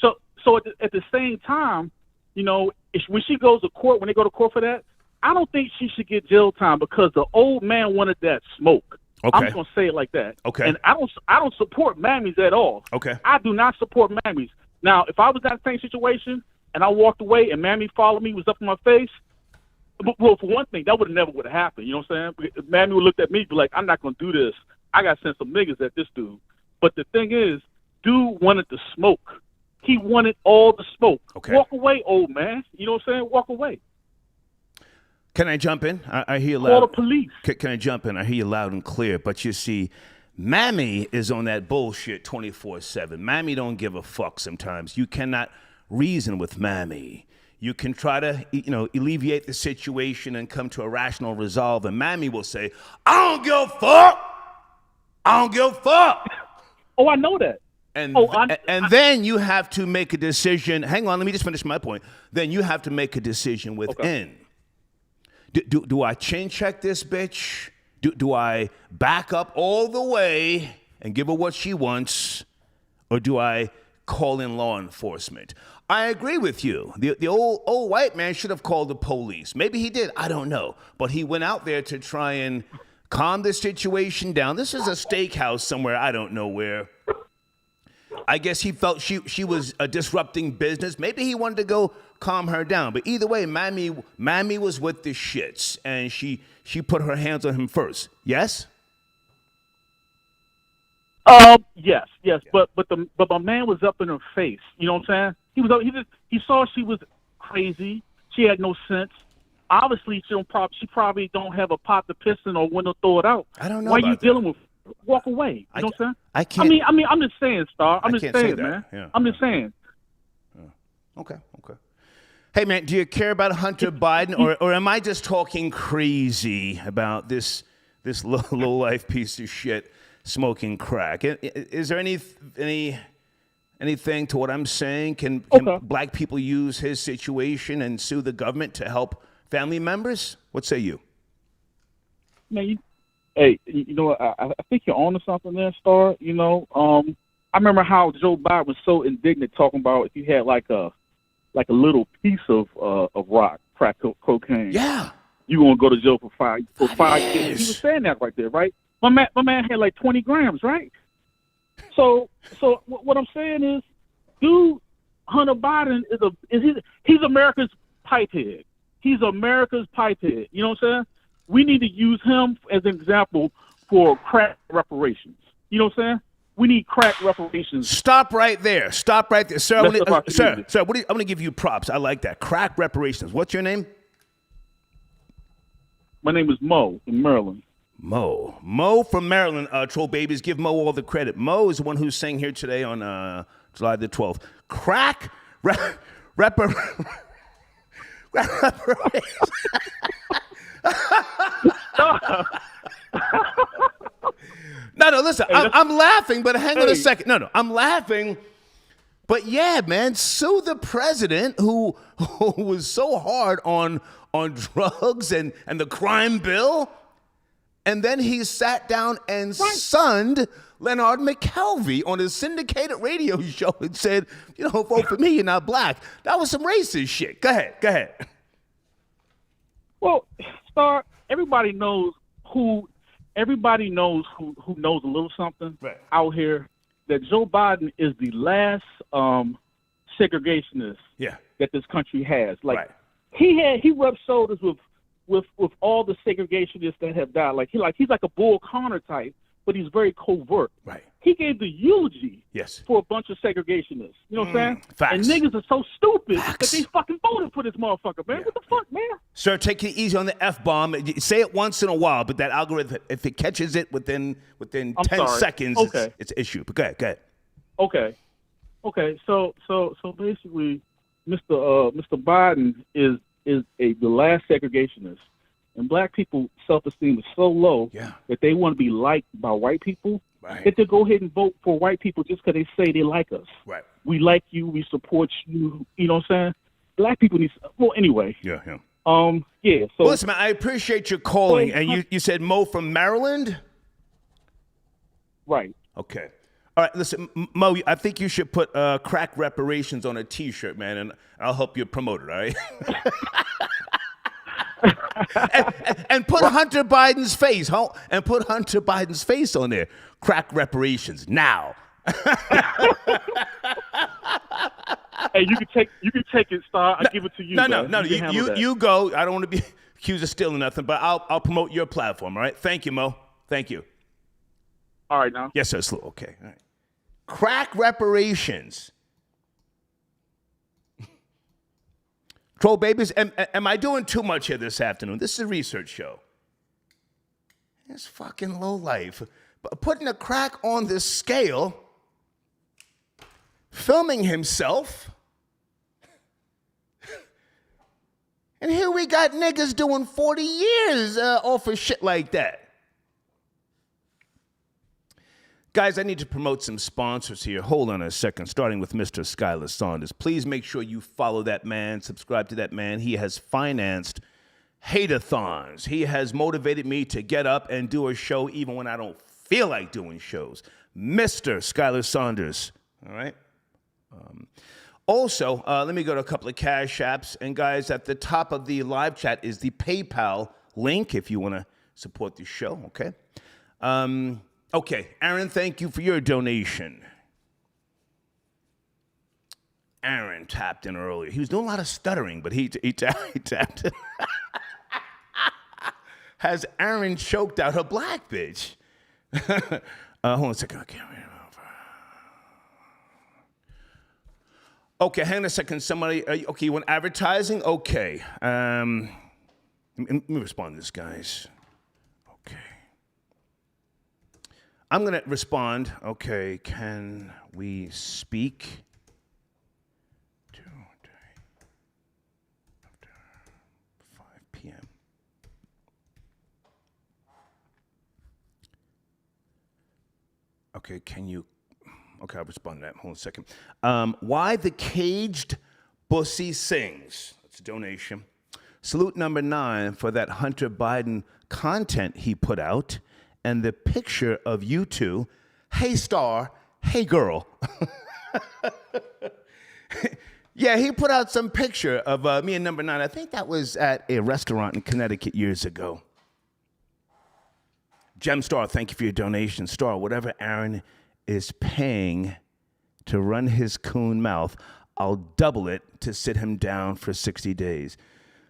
saying? So at the same time, when she goes to court, when they go to court for that, I don't think she should get jail time because the old man wanted that smoke. Okay. I'm just gonna say it like that. Okay. And I don't support Mammies at all. Okay. I do not support Mammies. Now, if I was in that same situation and I walked away and Mammy followed me, was up in my face, well, for one thing, that would have happened. You know what I'm saying? Mammy would look at me and be like, I'm not gonna do this. I gotta send some niggas at this dude. But the thing is, dude wanted the smoke. He wanted all the smoke. Okay. Walk away, old man. You know what I'm saying? Walk away. Can I jump in? I hear you loud. Call the police. Can I jump in? I hear you loud and clear. But you see, Mammy is on that bullshit 24/7. Mammy don't give a fuck sometimes. You cannot reason with Mammy. You can try to, alleviate the situation and come to a rational resolve. And Mammy will say, I don't give a fuck. I don't give a fuck. Oh, I know that. And I- then you have to make a decision. Hang on, let me just finish my point. Then you have to make a decision within. Okay. Do I chin check this bitch? Do I back up all the way and give her what she wants? Or do I call in law enforcement? I agree with you. The old white man should have called the police. Maybe he did. I don't know. But he went out there to try and calm the situation down. This is a steakhouse somewhere. I don't know where. I guess he felt she was disrupting business. Maybe he wanted to go calm her down. But either way, Mammy was with the shits, and she put her hands on him first. Yes? Yes. But my man was up in her face. You know what I'm saying? He saw she was crazy. She had no sense. Obviously, she probably don't have a pot to piss in or when to throw it out. I don't know. Why about you that. dealing with? Walk away. You know what I'm saying? I can't. I mean, I'm just saying, Star. I'm just can't say saying, that. man. Yeah. I'm just saying. Okay. Hey, man, do you care about Hunter Biden, or am I just talking crazy about this low life piece of shit smoking crack? Is there anything to what I'm saying? Can black people use his situation and sue the government to help family members? What say you? Man, you know, I think you're on to something there, Star. You know, I remember how Joe Biden was so indignant talking about if you had like a little piece of rock, crack cocaine. Yeah. You gonna go to jail for 5 years. years. He was saying that right there, right? My man had like 20 grams, right? So what I'm saying is, dude, Hunter Biden he's America's pipehead. He's America's pipehead. You know what I'm saying? We need to use him as an example for crack reparations. You know what I'm saying? We need crack reparations. Stop right there, sir. I'm going to give you props. I like that. Crack reparations. What's your name? My name is Mo in Maryland. Mo from Maryland. Troll babies, give Mo all the credit. Mo is the one who sang here today on July the 12th. Crack reparations. No, listen, I'm laughing, but hang on a second. No, I'm laughing. But yeah, man, sue the president who was so hard on drugs and the crime bill. And then he sat down and sunned Leonard McKelvey on his syndicated radio show and said, you know, vote for me, you're not black. That was some racist shit. Go ahead. Well, Star, everybody knows who knows a little something out here, that Joe Biden is the last segregationist that this country has. Like he rubbed shoulders with all the segregationists that have died. He's like a Bull Connor type, but he's very covert. Right. He gave the eulogy Yes. for a bunch of segregationists. You know what I'm saying? Facts. And niggas are so stupid Facts. that they fucking voted for this motherfucker, man. Yeah. What the fuck, man? Sir, take it easy on the F-bomb. Say it once in a while, but that algorithm, if it catches it within 10 seconds, it's issue. But go ahead. Okay. So basically, Mr. Biden is the last segregationist, and black people self-esteem is so low that they want to be liked by white people. Right. That they go ahead and vote for white people just because they say they like us. Right. We like you. We support you. You know what I'm saying? Black people need. Well, anyway. Yeah. So Listen, man, I appreciate your calling. And you said Mo from Maryland? Right. Okay. All right, listen, Mo, I think you should put crack reparations on a T-shirt, man, and I'll help you promote it, all right? and put Hunter Biden's face, and put Hunter Biden's face on there. Crack reparations now. Hey, you can take it, Star. I give it to you. No. You go. I don't want to be accused of stealing nothing, but I'll promote your platform. All right. Thank you, Mo. Thank you. All right, now. Yes, sir. Slow. Okay. All right. Crack reparations. Troll babies. Am I doing too much here this afternoon? This is a research show. It's fucking low life. But putting a crack on this scale, filming himself, and here we got niggas doing 40 years off of shit like that. Guys, I need to promote some sponsors here. Hold on a second, starting with Mr. Skylar Saunders. Please make sure you follow that man, subscribe to that man. He has financed hate-a-thons. He has motivated me to get up and do a show even when I don't feel like doing shows. Mr. Skylar Saunders, all right? Also, let me go to a couple of cash apps. And guys, at the top of the live chat is the PayPal link if you want to support the show, okay? Okay, Aaron, thank you for your donation. Aaron tapped in earlier. He was doing a lot of stuttering, but he tapped in. Has Aaron choked out her black bitch? Hold on a second. Okay, hang on a second. Somebody, okay, you want advertising? Okay. Let me respond to this, guys. Okay. I'm going to respond. Okay, can we speak? After 5 p.m. Okay, can you... Okay, I'll respond to that. Hold on a second. Why the Caged Bussy Sings. That's a donation. Salute number 9 for that Hunter Biden content he put out and the picture of you two. Hey, star. Hey, girl. Yeah, he put out some picture of me and number 9. I think that was at a restaurant in Connecticut years ago. Gem Star, thank you for your donation. Star, whatever Aaron is paying to run his coon mouth, I'll double it to sit him down for 60 days.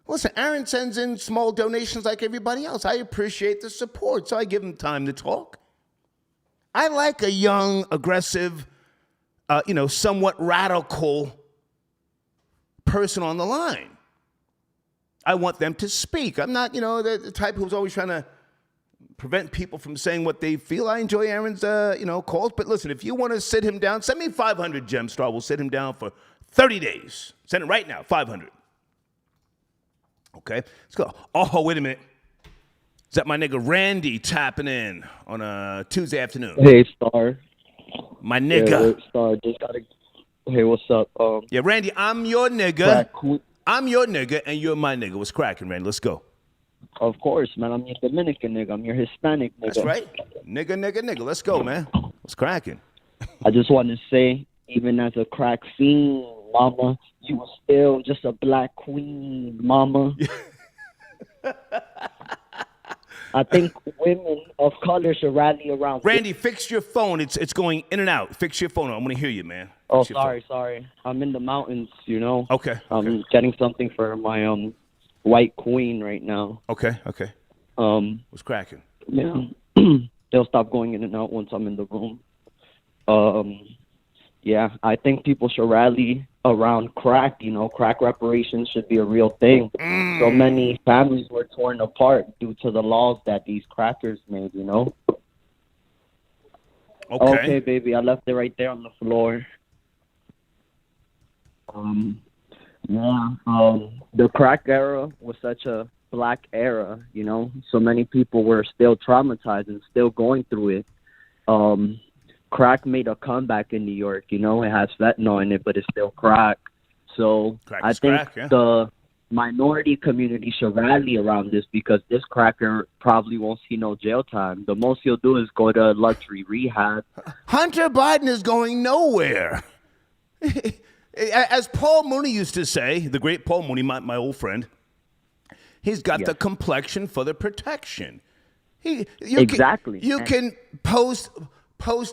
Listen, Aaron sends in small donations like everybody else. I appreciate the support, so I give him time to talk. I like a young, aggressive, somewhat radical person on the line. I want them to speak. I'm not, the type who's always trying to prevent people from saying what they feel. I enjoy Aaron's, calls. But listen, if you want to sit him down, send me 500 Gemstar. We'll sit him down for 30 days. Send it right now, 500. Okay, let's go. Oh, wait a minute. Is that my nigga Randy tapping in on a Tuesday afternoon? Hey, Star. My nigga. Yeah, Star, just gotta... Hey, what's up? Yeah, Randy, I'm your nigga. I'm your nigga, and you're my nigga. What's cracking, Randy? Let's go. Of course, man. I'm your Dominican nigga. I'm your Hispanic nigga. That's right. Nigga. Let's go, man. What's cracking? I just want to say, even as a crack fiend, mama, you were still just a black queen, mama. I think women of color should rally around. Randy, fix your phone. It's going in and out. Fix your phone. I'm going to hear you, man. Oh, sorry. I'm in the mountains, Okay. I'm getting something for my white queen right now. Okay. What's cracking? Yeah. They'll stop going in and out once I'm in the room. Yeah, I think people should rally around crack. Crack reparations should be a real thing. So many families were torn apart due to the laws that these crackers made, Okay, baby, I left it right there on the floor. The crack era was such a black era, So many people were still traumatized and still going through it. Crack made a comeback in New York, It has fentanyl in it, but it's still crack. So I think the minority community should rally around this because this cracker probably won't see no jail time. The most he'll do is go to luxury rehab. Hunter Biden is going nowhere. As Paul Mooney used to say, the great Paul Mooney, my old friend, he's got the complexion for the protection. You can post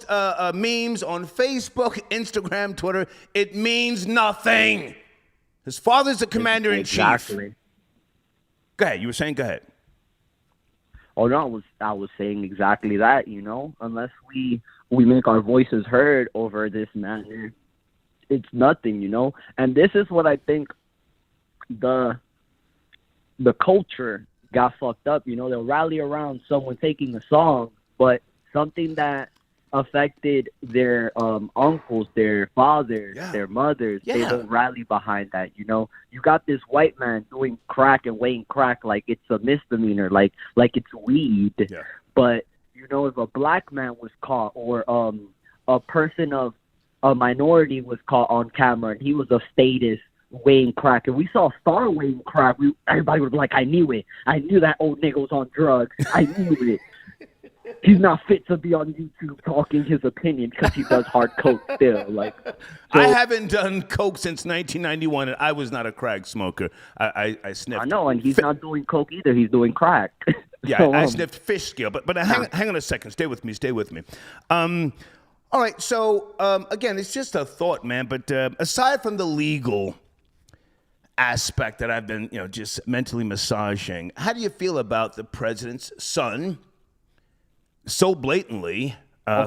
memes on Facebook, Instagram, Twitter. It means nothing. His father's the commander-in-chief. Exactly. Go ahead. You were saying, go ahead. Oh, no, I was saying exactly that, Unless we make our voices heard over this matter, it's nothing, And this is what I think the culture got fucked up. They'll rally around someone taking a song, but something that affected their uncles, their fathers, their mothers, they don't rally behind that, You got this white man doing crack and weighing crack like it's a misdemeanor, like it's weed. Yeah. But, if a black man was caught or a person of a minority was caught on camera and he was of status weighing crack, and we saw Star weighing crack, everybody was like, I knew it. I knew that old nigga was on drugs. I knew it. He's not fit to be on YouTube talking his opinion because he does hard coke still. I haven't done coke since 1991, and I was not a crack smoker. I sniffed. I know, and he's not doing coke either. He's doing crack. Yeah, I sniffed fish scale. But hang on a second. Stay with me. All right, so again, it's just a thought, man. But aside from the legal aspect that I've been, just mentally massaging, how do you feel about the president's son so blatantly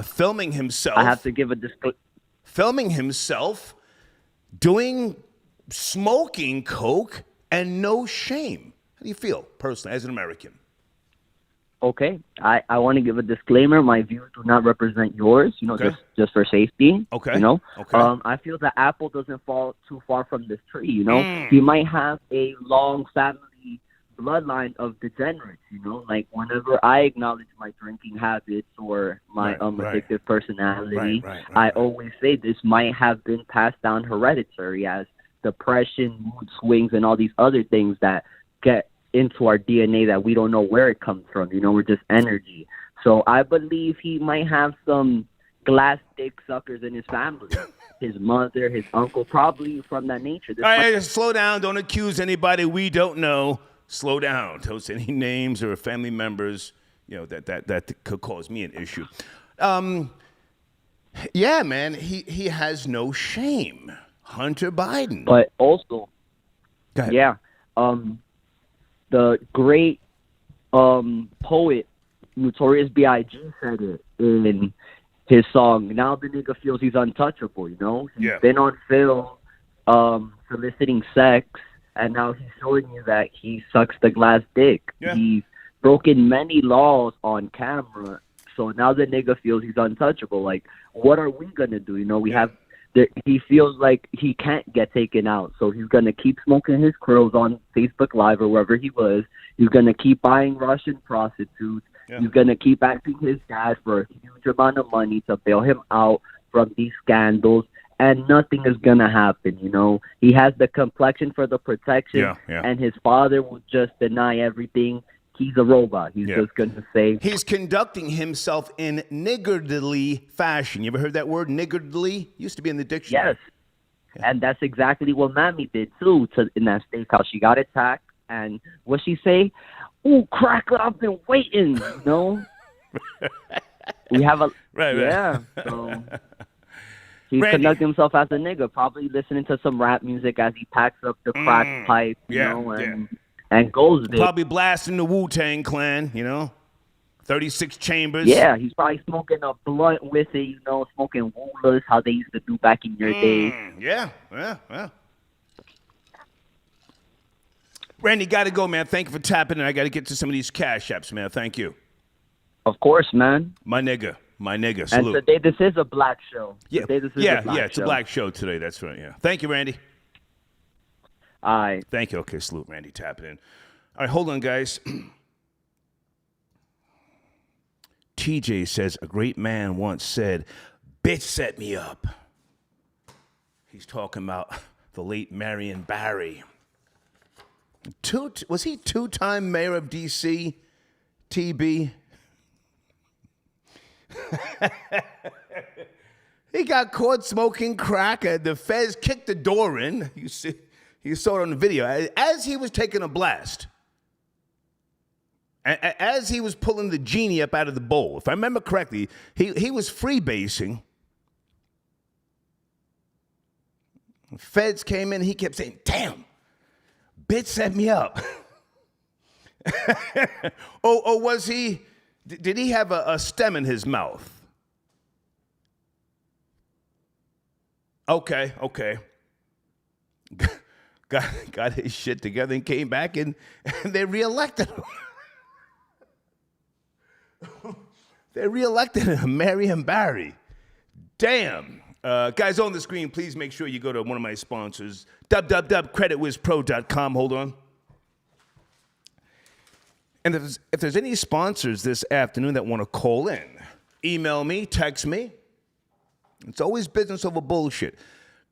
filming himself? I have to give a disclaimer. Filming himself doing smoking coke and no shame. How do you feel personally as an American? Okay, I want to give a disclaimer. My views do not represent yours, Okay. just for safety. Okay. Okay. I feel that apple doesn't fall too far from this tree, He might have a long family bloodline of degenerates, Like whenever I acknowledge my drinking habits or my addictive personality, I always say this might have been passed down hereditary as depression, mood swings, and all these other things that get into our DNA that we don't know where it comes from. We're just energy. So I believe he might have some glass dick suckers in his family. His mother, his uncle, probably from that nature. All right, slow down. Don't accuse anybody we don't know. Slow down. Don't say any names or family members, that could cause me an issue. Yeah, man, he has no shame. Hunter Biden. But also, Go ahead. yeah, the great poet Notorious B.I.G. said it in his song. Now the nigga feels he's untouchable. He's been on film soliciting sex, and now he's showing you that he sucks the glass dick. Yeah. He's broken many laws on camera, so now the nigga feels he's untouchable. Like, what are we gonna do? He feels like he can't get taken out, so he's going to keep smoking his curls on Facebook Live or wherever he was. He's going to keep buying Russian prostitutes. Yeah. He's going to keep asking his dad for a huge amount of money to bail him out from these scandals, and nothing is going to happen, He has the complexion for the protection, and his father will just deny everything. He's a robot. He's just going to say... He's conducting himself in niggardly fashion. You ever heard that word, niggardly? Used to be in the dictionary. Yes. Yeah. And that's exactly what Mammy did, too, in that steakhouse. She got attacked, and what she say? Ooh, cracker, I've been waiting, We have a... Right. Yeah, so... He's conducting himself as a nigga, probably listening to some rap music as he packs up the crack pipe, and goes there. Probably blasting the Wu-Tang Clan, 36 chambers. Yeah, he's probably smoking a blunt with it, smoking woolers, how they used to do back in your day. Yeah. Randy, got to go, man. Thank you for tapping in. I got to get to some of these cash apps, man. Thank you. Of course, man. My nigga. Salute. And today, this is a black show. Yeah, it's show. a black show today. That's right, yeah. Thank you, Randy. All right. Thank you. Okay, salute, Randy, tapping in. All right, hold on, guys. TJ says, a great man once said, bitch set me up. He's talking about the late Marion Barry. Was he two-time mayor of D.C., TB? He got caught smoking crack. The feds kicked the door in. You saw it on the video. As he was taking a blast, as he was pulling the genie up out of the bowl, if I remember correctly, he was freebasing. Feds came in. He kept saying, damn, bitch set me up. Or was he, did he have a stem in his mouth? Okay. Got his shit together and came back and they reelected him. They reelected him, Marion Barry. Damn. Guys on the screen, please make sure you go to one of my sponsors, www.creditwizpro.com. Hold on. And if there's any sponsors this afternoon that want to call in, email me, text me. It's always business over bullshit.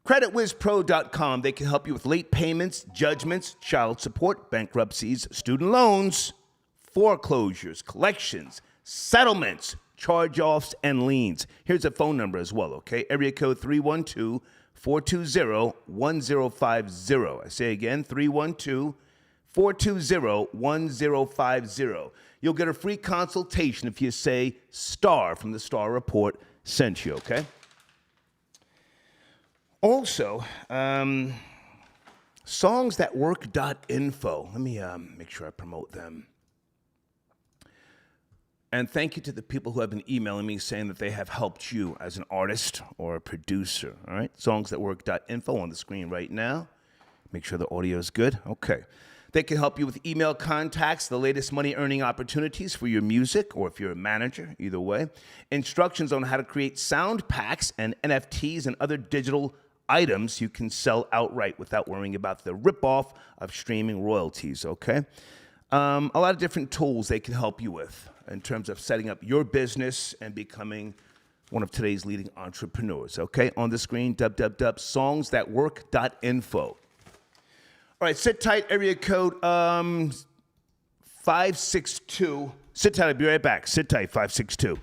CreditWizPro.com. They can help you with late payments, judgments, child support, bankruptcies, student loans, foreclosures, collections, settlements, charge-offs, and liens. Here's a phone number as well, okay? Area code 312-420-1050. I say again, 312-420-1050. You'll get a free consultation if you say STAR from the Star Report. sent you, okay? Also, songsthatwork.info. Let me make sure I promote them. And thank you to the people who have been emailing me saying that they have helped you as an artist or a producer, all right? Songsthatwork.info on the screen right now. Make sure the audio is good. Okay. They can help you with email contacts, the latest money-earning opportunities for your music, or if you're a manager, either way. Instructions on how to create sound packs and NFTs and other digital items you can sell outright without worrying about the ripoff of streaming royalties, okay? A lot of different tools they can help you with in terms of setting up your business and becoming one of today's leading entrepreneurs, okay? On the screen, www.songsthatwork.info. All right, sit tight, area code 562. Sit tight, I'll be right back. Sit tight, 562.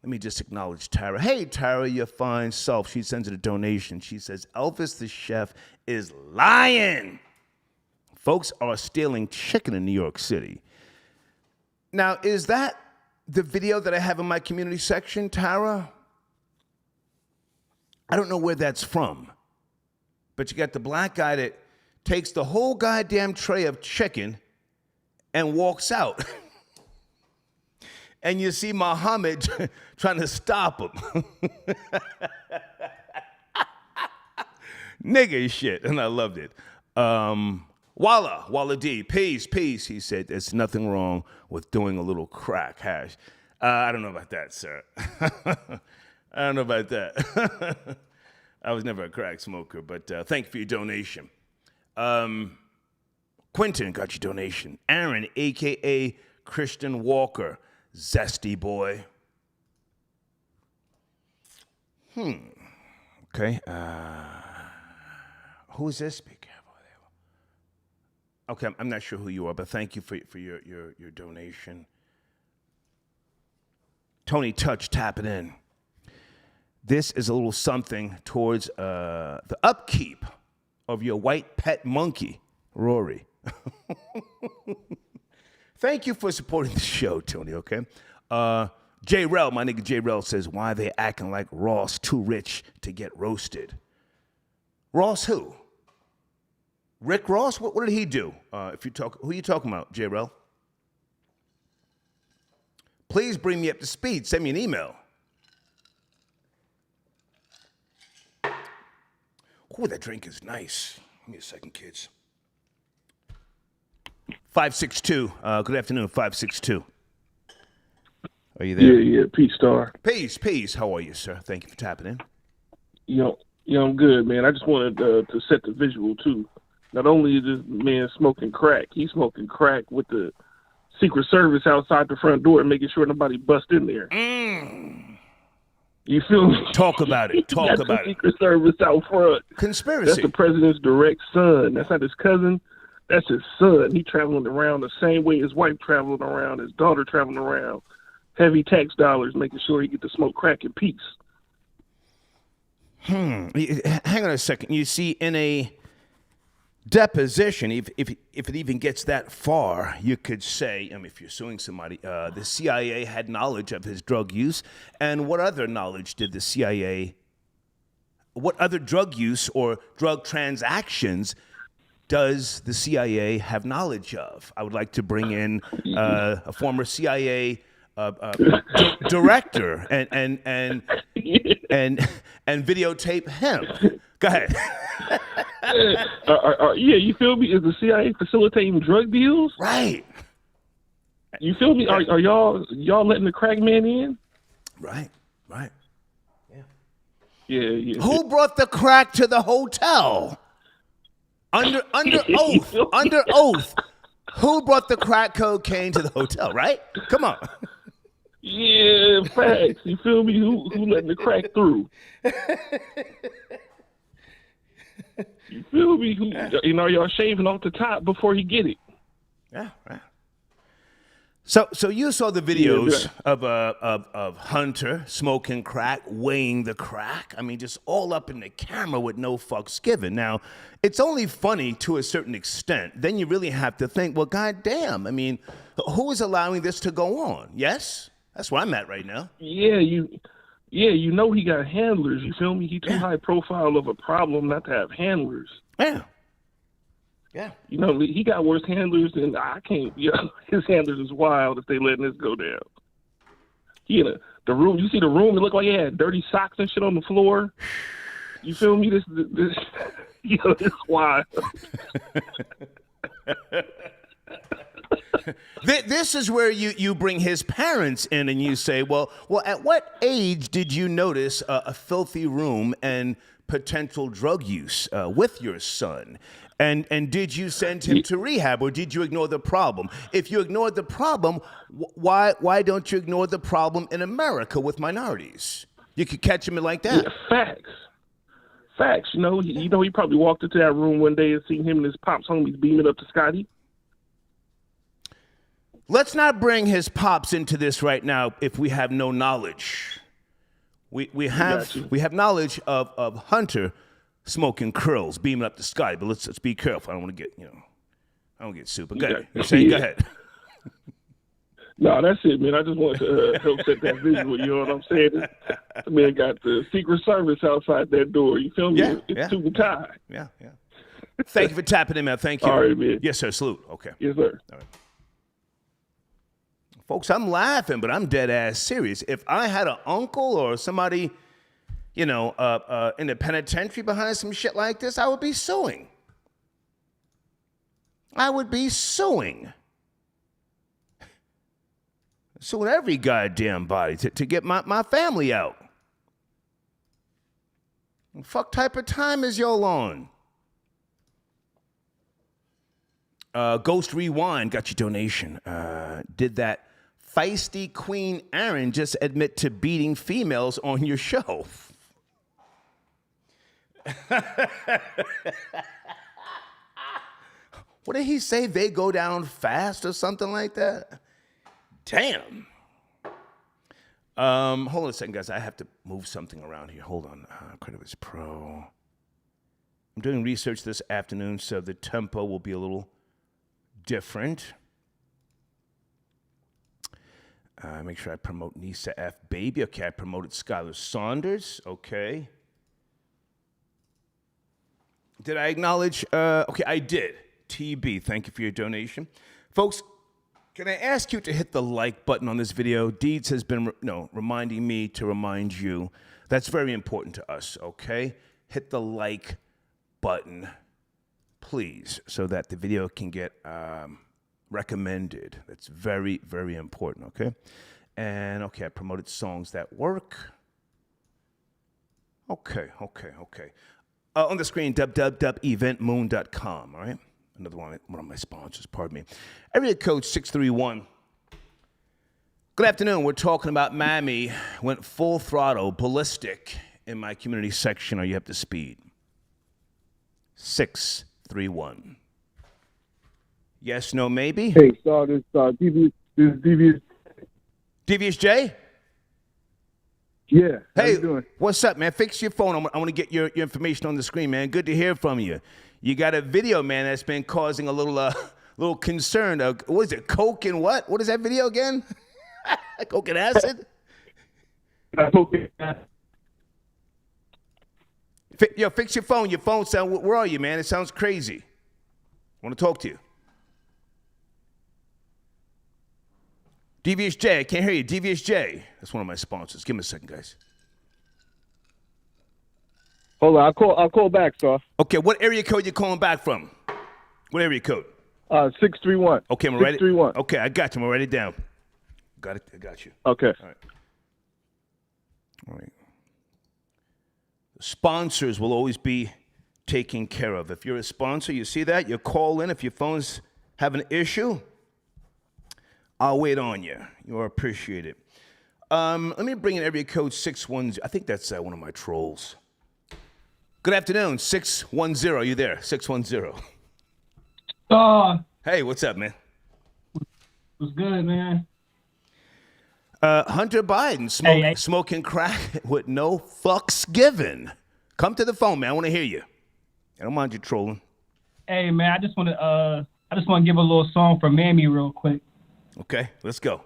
Let me just acknowledge Tara. Hey, Tara, your fine self. She sends it a donation. She says, Elvis the chef is lying. Folks are stealing chicken in New York City. Now, is that the video that I have in my community section, Tara? I don't know where that's from. But you got the black guy that takes the whole goddamn tray of chicken and walks out. And you see Muhammad trying to stop him. Nigga shit. And I loved it. Walla D, peace. He said, there's nothing wrong with doing a little crack hash. I don't know about that, sir. I don't know about that. I was never a crack smoker, but thank you for your donation. Quentin got your donation. Aaron, a.k.a. Christian Walker. Zesty boy. Okay. Who is this? Be careful. Okay, I'm not sure who you are, but thank you for your donation. Tony Touch, tap it in. This is a little something towards the upkeep of your white pet monkey, Rory. Thank you for supporting the show, Tony, okay? J-Rel, my nigga J-Rel says, why they acting like Ross too rich to get roasted? Ross who? Rick Ross? What did he do? Who are you talking about, J-Rel? Please bring me up to speed. Send me an email. Oh, that drink is nice. Give me a second, kids. 562. Good afternoon, 562. Are you there? Yeah. Peace, Star. Peace. How are you, sir? Thank you for tapping in. I'm good, man. I just wanted to set the visual, too. Not only is this man smoking crack, he's smoking crack with the Secret Service outside the front door and making sure nobody bust in there. You feel me? Talk about it. That's the Secret Service out front. Conspiracy. That's the president's direct son. That's not his cousin. That's his son. He traveling around the same way his wife traveling around, his daughter traveling around. Heavy tax dollars, making sure he get to smoke crack in peace. Hang on a second. You see, in a deposition, if it even gets that far, you could say, if you're suing somebody, the CIA had knowledge of his drug use. And what other knowledge did the CIA, what other drug use or drug transactions does the CIA have knowledge of? I would like to bring in a former CIA director and videotape him. Go ahead. You feel me? Is the CIA facilitating drug deals? Right. You feel me? Are y'all letting the crack man in? Right. Yeah. Who brought the crack to the hotel? Under oath. Who brought the crack cocaine to the hotel, right? Come on. Yeah, facts. You feel me? Who letting the crack through? You feel me? Y'all shaving off the top before he get it. Yeah, right. So you saw the videos of Hunter smoking crack, weighing the crack. I mean, just all up in the camera with no fucks given. Now, it's only funny to a certain extent. Then you really have to think, well, goddamn. I mean, who is allowing this to go on? Yes, that's where I'm at right now. Yeah, Yeah, you know he got handlers. You feel me? He too high profile of a problem not to have handlers. Yeah. Yeah. You know, he got worse handlers than I can't. You know, his handlers is wild if they letting this go down. He in the room. You see the room? It looked like he had dirty socks and shit on the floor. You feel me? This you know, it's wild. This is where you bring his parents in and you say, well, at what age did you notice a filthy room and potential drug use with your son? And did you send him to rehab, or did you ignore the problem? If you ignored the problem, why don't you ignore the problem in America with minorities? You could catch him like that. Yeah, facts. You know, he probably walked into that room one day and seen him and his pops homies beaming up to Scotty. Let's not bring his pops into this right now if we have no knowledge. We have knowledge of Hunter smoking curls, beaming up the sky, but let's be careful. I don't want to get, I don't get super. Go ahead. Go ahead. No, that's it, man. I just wanted to help set that visual. You know what I'm saying? The man got the Secret Service outside that door. You feel me? It's too tight. Yeah. Thank you for tapping in, man. Thank you. All right, man. Yes, sir. Salute. Okay. Yes, sir. All right. Folks, I'm laughing, but I'm dead ass serious. If I had an uncle or somebody, in the penitentiary behind some shit like this, I would be suing. Suing every goddamn body to get my family out. What fuck type of time is y'all on? Ghost Rewind got your donation. Did that feisty Queen Aaron just admit to beating females on your show? What did he say? They go down fast or something like that? Damn. Hold on a second, guys. I have to move something around here. Hold on. Credivis Pro. I'm doing research this afternoon, so the tempo will be a little different. Make sure I promote Nisa F. Baby. Okay, I promoted Skylar Saunders. Okay. Did I acknowledge? Okay, I did. TB, thank you for your donation. Folks, can I ask you to hit the like button on this video? Deeds has been reminding me to remind you. That's very important to us, okay? Hit the like button, please, so that the video can get recommended. That's very, very important, okay? And, okay, I promoted songs that work. Okay. On the screen, www.eventmoon.com, all right? Another one of my sponsors, pardon me. Area code 631. Good afternoon. We're talking about Mammy. Went full throttle, ballistic in my community section. Are you up to speed? 631. Yes, no, maybe? Hey, so this Devious. Devious J? Yeah. How Hey, you doing? what's up, man? Fix your phone. I want to get your information on the screen, man. Good to hear from you. You got a video, man, that's been causing a little concern. What is it, coke and what? What is that video again? Coke and acid? Fix your phone. Your phone sound. Where are you, man? It sounds crazy. I want to talk to you. Devious J, I can't hear you. Devious J. That's one of my sponsors. Give me a second, guys. Hold on, I'll call back, sir. Okay, what area code you calling back from? What area code? 631. Okay, I'm gonna write it. 631. Okay, I got you. I'm gonna write it down. Got it. I got you. Okay. All right. The sponsors will always be taken care of. If you're a sponsor, you see that? You call in. If your phone's have an issue, I'll wait on you. You are appreciated. Let me bring in area code 610. I think that's one of my trolls. Good afternoon, 610. Are you there? 610. Hey, what's up, man? What's good, man? Hunter Biden smoking crack with no fucks given. Come to the phone, man. I want to hear you. I don't mind you trolling. Hey, man, I just want to give a little song for Mammy real quick. Okay, let's go.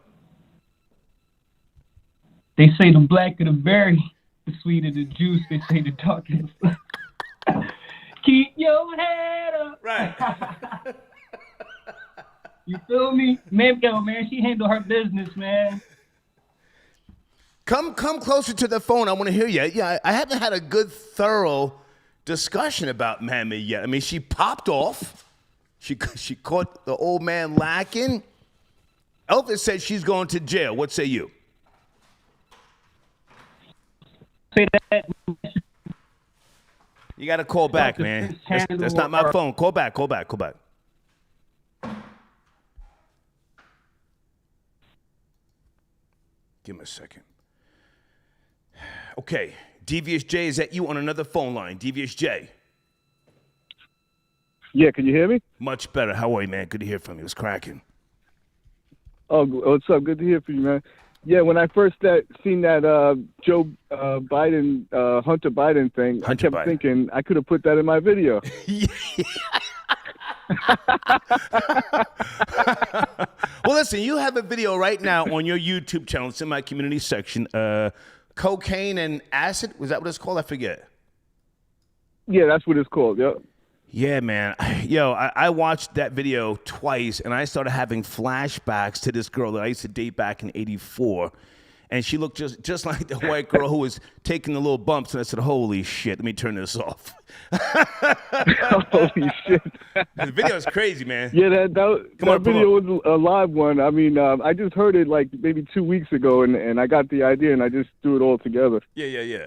They say the blacker the berry, the sweeter the juice. They say the darker the keep your head up. Right. You feel me? Man, she handled her business, man. Come closer to the phone. I want to hear you. Yeah, I haven't had a good, thorough discussion about Mammy yet. I mean, she popped off. She caught the old man lacking. Elvis said she's going to jail. What say you? Say that. You got to call back, man. That's not my phone. Call back. Give me a second. Okay. Devious J, is that you on another phone line? Devious J. Yeah, can you hear me? Much better. How are you, man? Good to hear from you. It was cracking. Oh, what's up? Good to hear from you, man. Yeah, when I first seen that Joe Biden, Hunter Biden thing, I kept thinking I could have put that in my video. Well, listen, you have a video right now on your YouTube channel. It's in my community section. Cocaine and acid. Was that what it's called? I forget. Yeah, that's what it's called. Yep. Yeah, man. Yo, I watched that video twice, and I started having flashbacks to this girl that I used to date back in '84. And she looked just like the white girl who was taking the little bumps. And I said, holy shit, let me turn this off. Holy shit. The video is crazy, man. Yeah, that video was a live one. I mean, I just heard it like maybe 2 weeks ago, and I got the idea, and I just threw it all together. Yeah.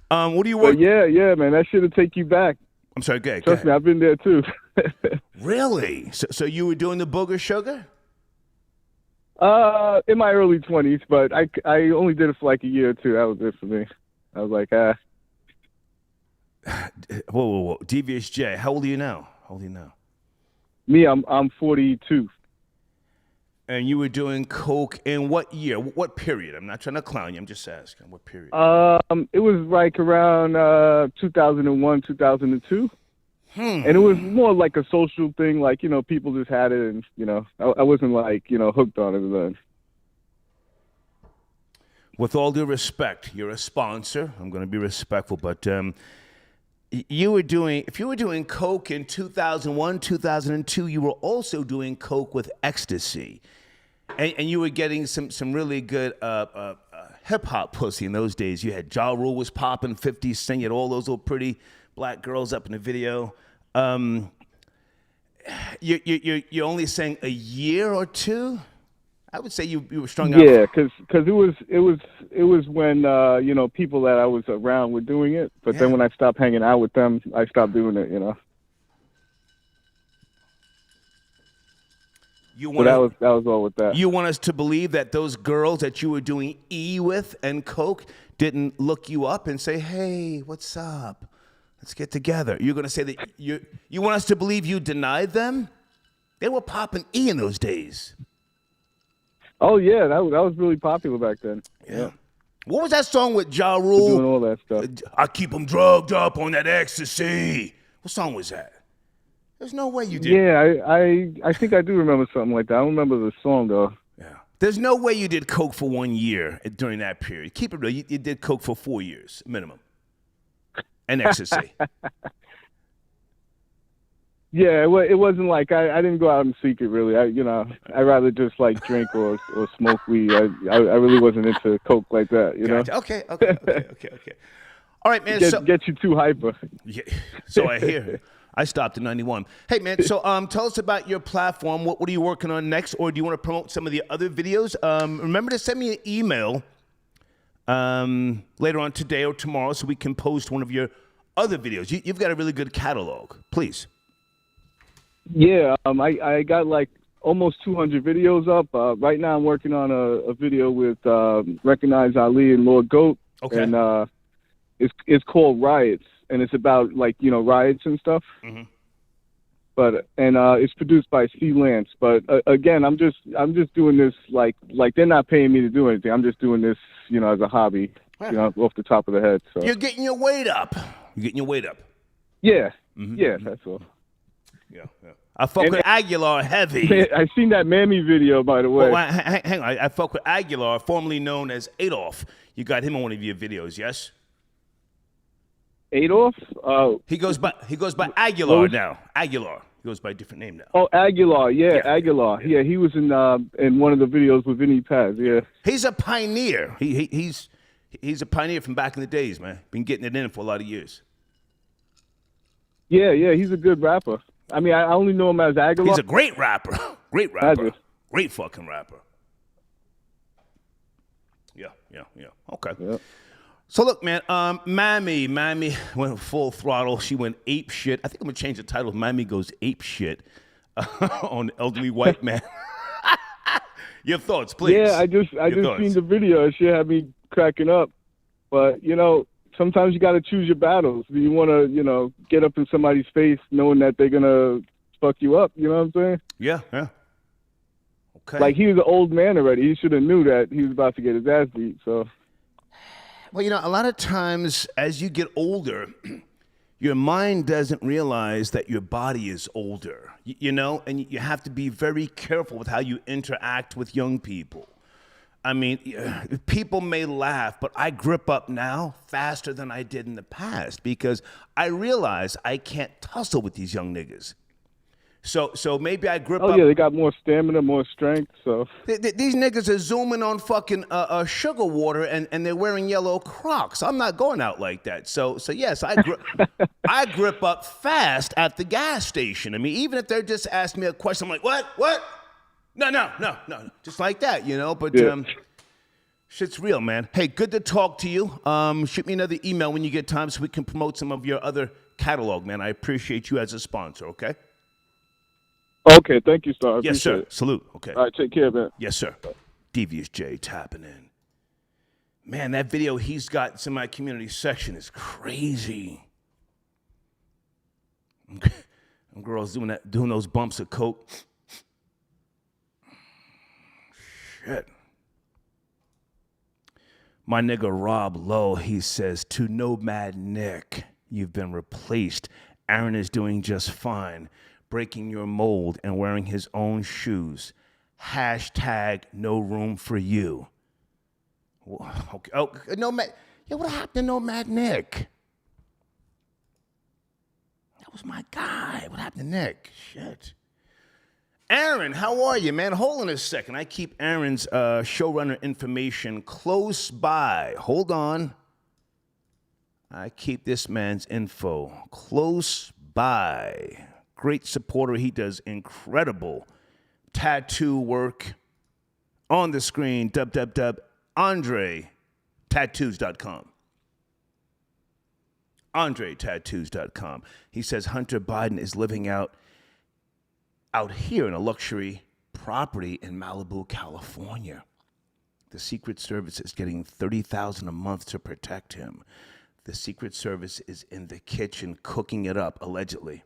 What do you work? Yeah, man, that should have take you back. I'm sorry, go ahead. Trust me, I've been there too. Really? So you were doing the booger sugar? In my early 20s, but I only did it for like a year or two. That was it for me. I was like, Whoa. Devious J, how old are you now? Me, I'm 42. And you were doing coke in what year? What period? I'm not trying to clown you. I'm just asking. What period? It was like around 2001, 2002. And it was more like a social thing, like, people just had it, and, I wasn't like, hooked on it then. With all due respect, you're a sponsor. I'm going to be respectful, but if you were doing coke in 2001, 2002, you were also doing coke with ecstasy. And you were getting some really good hip-hop pussy in those days. You had Ja Rule was popping, 50 Cent, you had all those little pretty black girls up in the video. You're only saying a year or two? I would say you were strung out. Yeah, because it was when people that I was around were doing it, but then when I stopped hanging out with them, I stopped doing it. So that was all with that. You want us to believe that those girls that you were doing E with and coke didn't look you up and say, "Hey, what's up? Let's get together." You're going to say that you want us to believe you denied them? They were popping E in those days. Oh yeah, that was really popular back then. Yeah. What was that song with Ja Rule? Doing all that stuff. I keep them drugged up on that ecstasy. What song was that? There's no way you did. Yeah, I think I do remember something like that. I don't remember the song though. Yeah. There's no way you did coke for 1 year during that period. Keep it real. You did coke for 4 years minimum. And ecstasy. Yeah, it wasn't like I didn't go out in secret really. I rather just like drink or smoke weed. I really wasn't into coke like that. Gotcha. Okay. All right, man. Get you too hyper. Yeah. So I hear. I stopped in 91. Hey, man, so tell us about your platform. What are you working on next? Or do you want to promote some of the other videos? Remember to send me an email later on today or tomorrow so we can post one of your other videos. You've got a really good catalog. Please. Yeah, I got like almost 200 videos up. Right now I'm working on a video with Recognize Ali and Lord Goat. Okay. And it's called Riots. And it's about like riots and stuff. Mm-hmm. But it's produced by C. Lance. But again, I'm just doing this like they're not paying me to do anything. I'm just doing this as a hobby, off the top of the head. So you're getting your weight up. Yeah, Mm-hmm. Yeah, that's all. Yeah. I fuck with Aguilar heavy. Man, I seen that Mammy video, by the way. Well, hang on. I fuck with Aguilar, formerly known as Adolf. You got him on one of your videos, yes? Adolf? He goes by Aguilar now. Aguilar. He goes by a different name now. Oh, Aguilar. Yeah, Aguilar. Yeah, he was in one of the videos with Vinny Paz. Yeah. He's a pioneer. He's a pioneer from back in the days, man. Been getting it in for a lot of years. Yeah, he's a good rapper. I mean, I only know him as Aguilar. He's a great rapper. Great rapper. Great fucking rapper. Yeah. Okay. Yeah. So look, man, Mammy went full throttle. She went ape shit. I think I'm gonna change the title. Mammy goes ape shit on elderly white man. Your thoughts, please. Yeah, I just seen the video. She had me cracking up. But sometimes you got to choose your battles. Do you want to, get up in somebody's face knowing that they're gonna fuck you up? You know what I'm saying? Yeah. Okay. Like, he was an old man already. He should have knew that he was about to get his ass beat. So. Well, a lot of times as you get older, your mind doesn't realize that your body is older, and you have to be very careful with how you interact with young people. I mean, people may laugh, but I grip up now faster than I did in the past because I realize I can't tussle with these young niggas. So maybe I grip up. Oh, yeah, they got more stamina, more strength, so. These niggas are zooming on fucking sugar water and they're wearing yellow Crocs. I'm not going out like that. So yes, I grip up fast at the gas station. I mean, even if they're just asking me a question, I'm like, what? No. Just like that, but yeah. Shit's real, man. Hey, good to talk to you. Shoot me another email when you get time so we can promote some of your other catalog, man. I appreciate you as a sponsor, okay? Okay, thank you, sir. Yes, sir. It. Salute. Okay. All right, take care, man. Yes, sir. Devious J tapping in. Man, that video he's got in my community section is crazy. Them girls doing those bumps of coke. Shit. My nigga Rob Lowe, he says, to Nomad Nick, you've been replaced. Aaron is doing just fine, breaking your mold and wearing his own shoes. Hashtag no room for you. Okay. Oh, Nomad. Yeah, what happened to Nomad Nick? That was my guy. What happened to Nick? Shit. Aaron, how are you, man? Hold on a second. I keep Aaron's showrunner information close by. Hold on. I keep this man's info close by. Great supporter. He does incredible tattoo work. On the screen, AndreTattoos.com. AndreTattoos.com. He says Hunter Biden is living out here in a luxury property in Malibu, California. The Secret Service is getting $30,000 a month to protect him. The Secret Service is in the kitchen cooking it up, allegedly.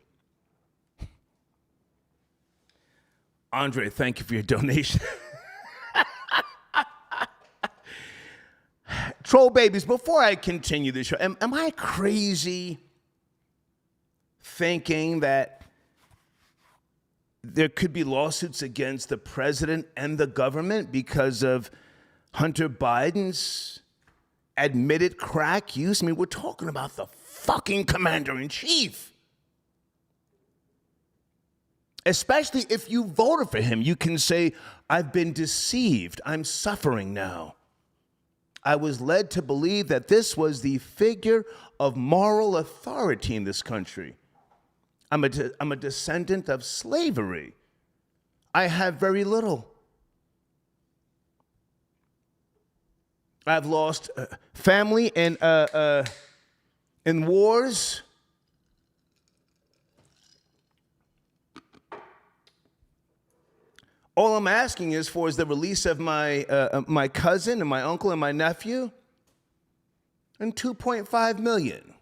Andre, thank you for your donation. Troll babies, before I continue this show, am I crazy thinking that there could be lawsuits against the president and the government because of Hunter Biden's admitted crack use? I mean, we're talking about the fucking commander-in-chief. Especially if you voted for him, you can say, I've been deceived. I'm suffering now. I was led to believe that this was the figure of moral authority in this country. I'm a descendant of slavery. I have very little. I've lost family in wars. All I'm asking is the release of my cousin and my uncle and my nephew, and $2.5 million.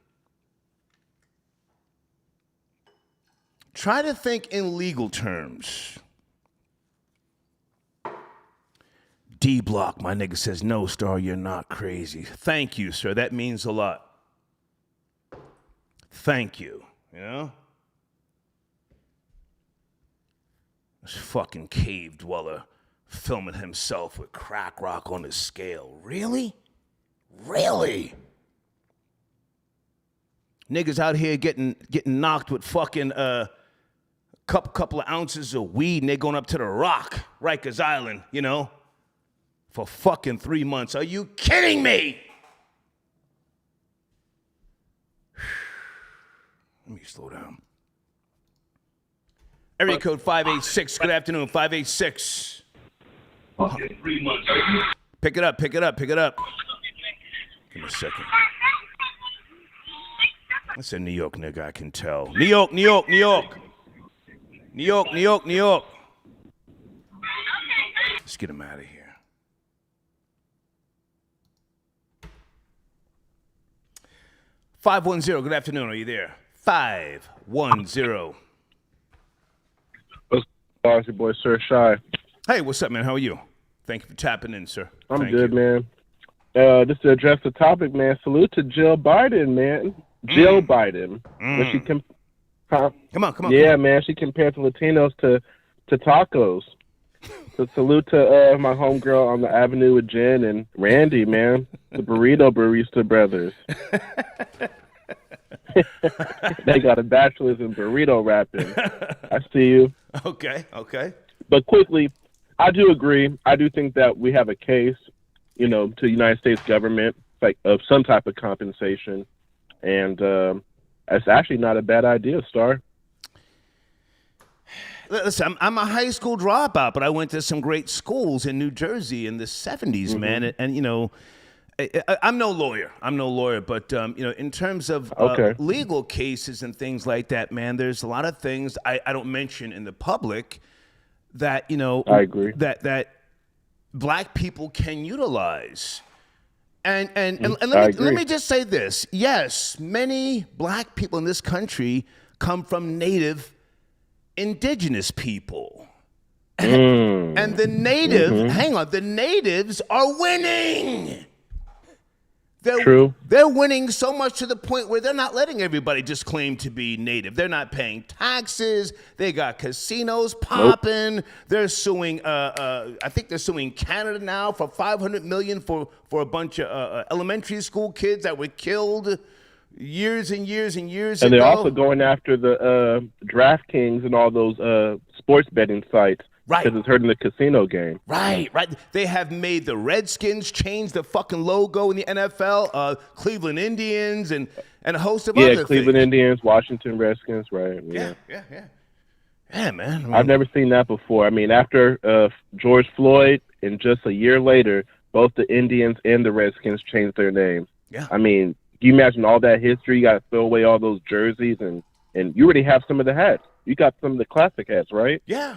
Try to think in legal terms. D Block, my nigga, says, no, Star, you're not crazy. Thank you, sir. That means a lot. Thank you. This fucking cave dweller filming himself with crack rock on his scale. Really? Really? Niggas out here getting knocked with fucking couple of ounces of weed, and they going up to the Rock, Rikers Island, you know, for fucking 3 months. Are you kidding me? Let me slow down. Area code 586. Good afternoon, 586. Fucking 3 months. Pick it up. Give me a second. That's a New York nigga, I can tell. New York. Let's get him out of here. 510, good afternoon. Are you there? 510. It's your boy, Sir Shy. Hey, what's up, man? How are you? Thank you for tapping in, sir. I'm good, man. Just to address the topic, man, salute to Jill Biden, man. Jill Biden. She Come on. Yeah, man, she compared the Latinos to tacos. So salute to my homegirl on the avenue with Jen and Randy, man. The burrito barista brothers. They got a bachelor's in burrito wrapping. I see you. Okay. But quickly, I do agree. I do think that we have a case, to the United States government, like of some type of compensation. And it's actually not a bad idea, Star. Listen, I'm a high school dropout, but I went to some great schools in New Jersey in the 70s, man. And I'm no lawyer, but in terms of legal cases and things like that, man, there's a lot of things I don't mention in the public that I agree that black people can utilize. And let me just say this: yes, many black people in this country come from native, indigenous people, and the natives are winning. They're winning so much to the point where they're not letting everybody just claim to be native. They're not paying taxes. They got casinos popping. Nope. They're suing. I think they're suing Canada now for $500 million for a bunch of elementary school kids that were killed years and years and years ago. And they're also going after the DraftKings and all those sports betting sites. Right. Because it's hurting the casino game. Right. They have made the Redskins change the fucking logo in the NFL, Cleveland Indians, and a host of other things. Yeah, Cleveland Indians, Washington Redskins, right. Yeah, man. I've never seen that before. I mean, after George Floyd, and just a year later, both the Indians and the Redskins changed their names. Yeah. I mean, can you imagine all that history? You got to throw away all those jerseys, and you already have some of the hats. You got some of the classic hats, right? Yeah.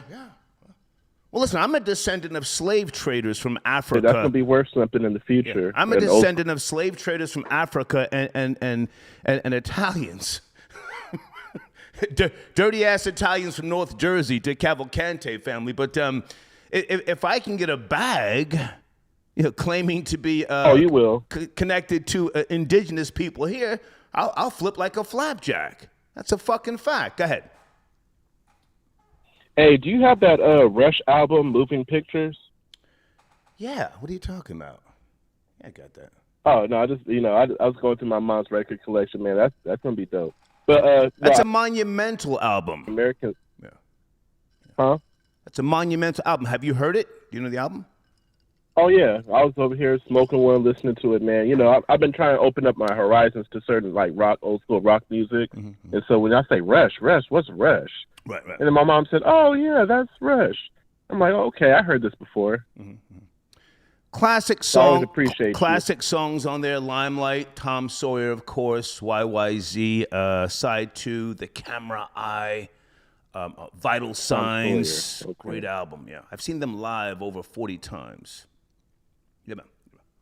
Well, listen, I'm a descendant of slave traders from Africa. That's going to be worth something in the future. Yeah. I'm a descendant of slave traders from Africa and Italians. Dirty-ass Italians from North Jersey, the Cavalcante family. But if I can get a bag, claiming to be you will. Connected to indigenous people here, I'll flip like a flapjack. That's a fucking fact. Go ahead. Hey, do you have that Rush album, Moving Pictures? Yeah. What are you talking about? Yeah, I got that. Oh no, I just I was going through my mom's record collection, man. That's gonna be dope. But that's a monumental album. American. Yeah. Huh? That's a monumental album. Have you heard it? Do you know the album? Oh yeah, I was over here smoking one, listening to it, man. I've been trying to open up my horizons to certain like rock, old school rock music, and so when I say Rush, what's Rush? Right. And then my mom said, "Oh yeah, that's Rush." I'm like, "Okay, I heard this before." Classic song. Classic songs on there: Limelight, Tom Sawyer, of course, YYZ, Side 2, The Camera Eye, Vital Signs. Okay. Great album. Yeah, I've seen them live over 40 times. Yeah, man.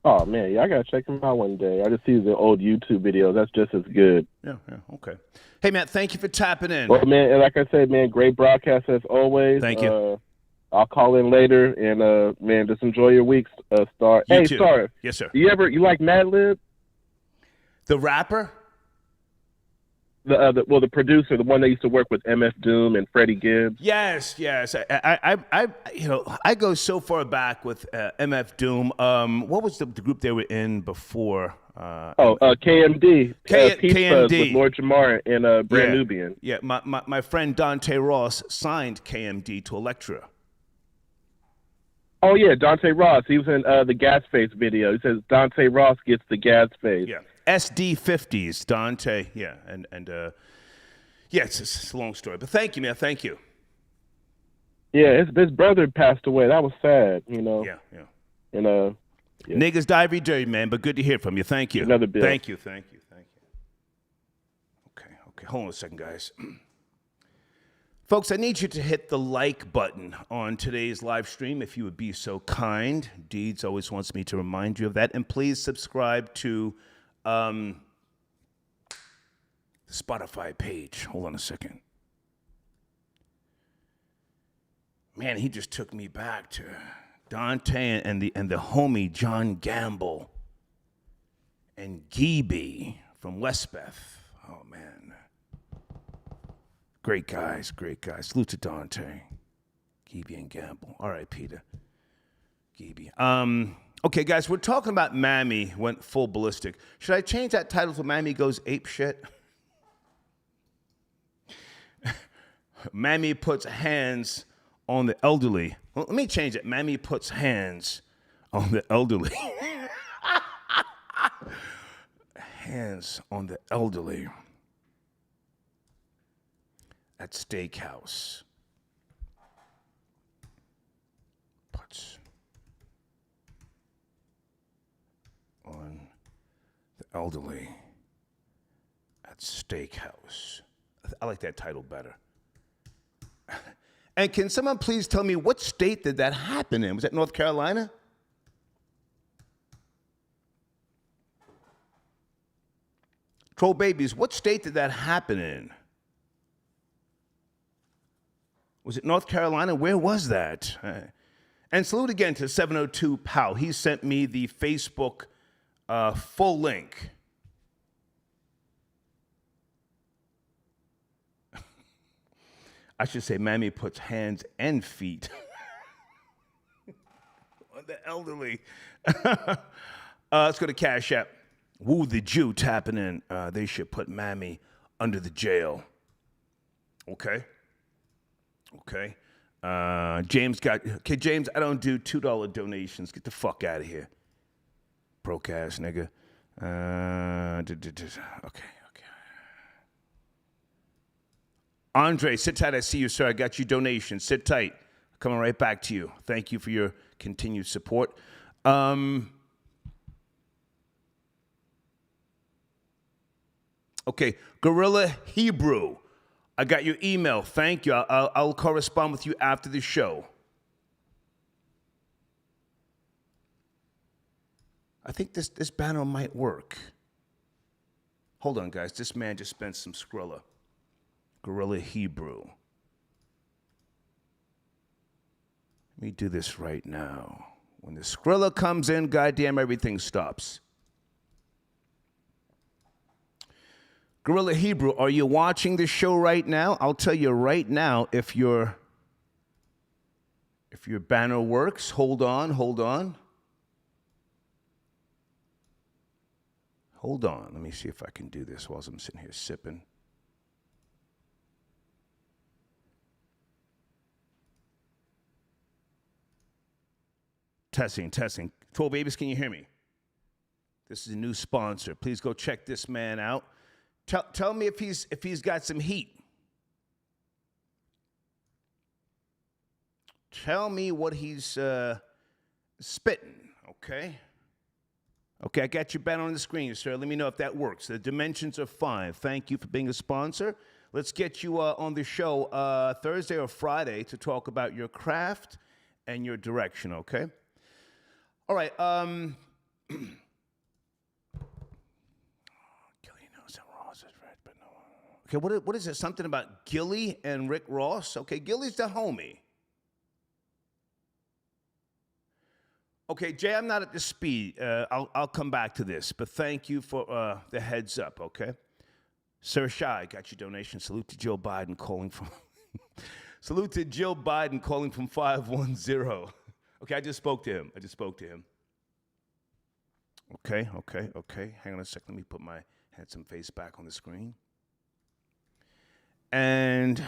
Oh man, yeah, I gotta check them out one day. I just see the old YouTube videos. That's just as good. Yeah, okay. Hey man, thank you for tapping in. Well, man, and like I said, man, great broadcast as always. Thank you. I'll call in later, and man, just enjoy your week, Star. You hey, too. Star. Yes, sir. You like Madlib? The rapper? the producer, the one that used to work with MF Doom and Freddie Gibbs. Yes. I go so far back with MF Doom. What was the group they were in before? KMD. Peace KMD Buzz with Lord Jamar and Brand Nubian. Yeah, my friend Dante Ross signed KMD to Elektra. Oh yeah, Dante Ross. He was in the Gas Face video. He says Dante Ross gets the gas face. Yeah, SD50s, Dante. Yeah, and it's a long story, but thank you, man. Thank you. Yeah, his brother passed away. That was sad, Yeah. And yeah. Niggas die every day, man. But good to hear from you. Thank you. Another bill. Thank you. Okay. Hold on a second, guys. Folks, I need you to hit the like button on today's live stream if you would be so kind. Deeds always wants me to remind you of that. And please subscribe to the Spotify page. Hold on a second. Man, he just took me back to Dante and the homie John Gamble and Geeby from Westbeth. Oh, man. Great guys. Salute to Dante, Geeby, and Gamble. All right, Peter. Geeby. Okay, guys, we're talking about Mammy went full ballistic. Should I change that title to Mammy Goes Ape Shit? Mammy puts hands on the elderly. Well, let me change it. Mammy puts hands on the elderly. Hands on the elderly at Steakhouse. Puts on the elderly at Steakhouse. I like that title better. And can someone please tell me what state did that happen in? Was that North Carolina? Troll babies, what state did that happen in? Was it North Carolina? Where was that? And salute again to 702 Pow. He sent me the Facebook full link. I should say Mammy puts hands and feet on the elderly. Let's go to Cash App. Woo the Jew tapping in. They should put Mammy under the jail. Okay. James, I don't do $2 donations. Get the fuck out of here. Broke ass nigga. Okay. Andre, sit tight. I see you, sir. I got you donations. Sit tight. Coming right back to you. Thank you for your continued support. Okay, Gorilla Hebrew. I got your email. Thank you. I'll correspond with you after the show. I think this banner might work. Hold on, guys. This man just spent some Skrilla. Gorilla Hebrew. Let me do this right now. When the Skrilla comes in, goddamn, everything stops. Gorilla Hebrew, are you watching the show right now? I'll tell you right now if your banner works. Hold on. Let me see if I can do this while I'm sitting here sipping. Testing. 12 babies, can you hear me? This is a new sponsor. Please go check this man out. Tell me if he's got some heat. Tell me what he's spitting, okay? Okay, I got your banner on the screen, sir. Let me know if that works. The dimensions are fine. Thank you for being a sponsor. Let's get you on the show Thursday or Friday to talk about your craft and your direction, okay? All right. Gilly knows that Ross is red, but no. Okay, what is it? Something about Gilly and Rick Ross? Okay, Gilly's the homie. Okay, Jay, I'm not at the speed. I'll come back to this, but thank you for the heads up, okay? Sir Shy, got your donation. Salute to Joe Biden calling from... Salute to Jill Biden calling from 510. Okay, I just spoke to him. Okay. Hang on a second. Let me put my handsome face back on the screen. And,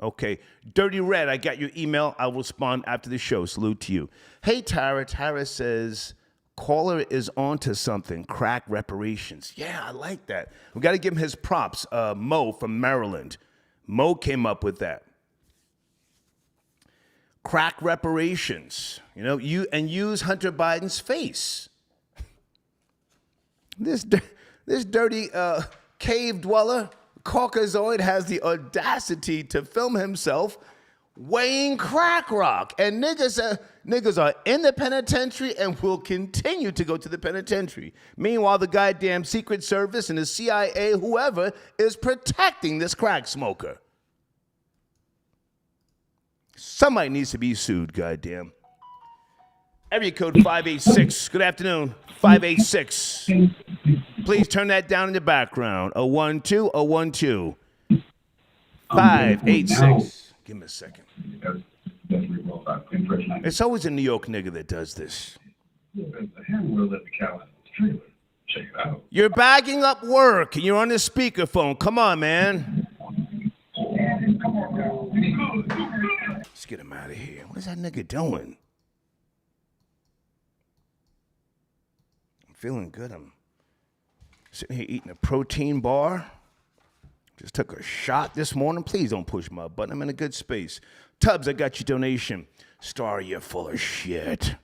okay. Dirty Red, I got your email. I'll respond after the show. Salute to you. Hey, Tara. Tara says, caller is on to something. Crack reparations. Yeah, I like that. We got to give him his props. Mo from Maryland. Mo came up with that. Crack reparations. Use Hunter Biden's face. This dirty cave dweller, Caucasoid, has the audacity to film himself weighing crack rock. And niggas are in the penitentiary and will continue to go to the penitentiary. Meanwhile, the goddamn Secret Service and the CIA, whoever, is protecting this crack smoker. Somebody needs to be sued, goddamn. Area code 586. Good afternoon. 586. Please turn that down in the background. 012, 012. 586. Give me a second. It's always a New York nigga that does this. You're bagging up work and you're on the speakerphone. Come on, man. Let's get him out of here. What is that nigga doing? I'm feeling good. I'm sitting here eating a protein bar. Just took a shot this morning. Please don't push my button. I'm in a good space. Tubbs, I got your donation. Star, you're full of shit.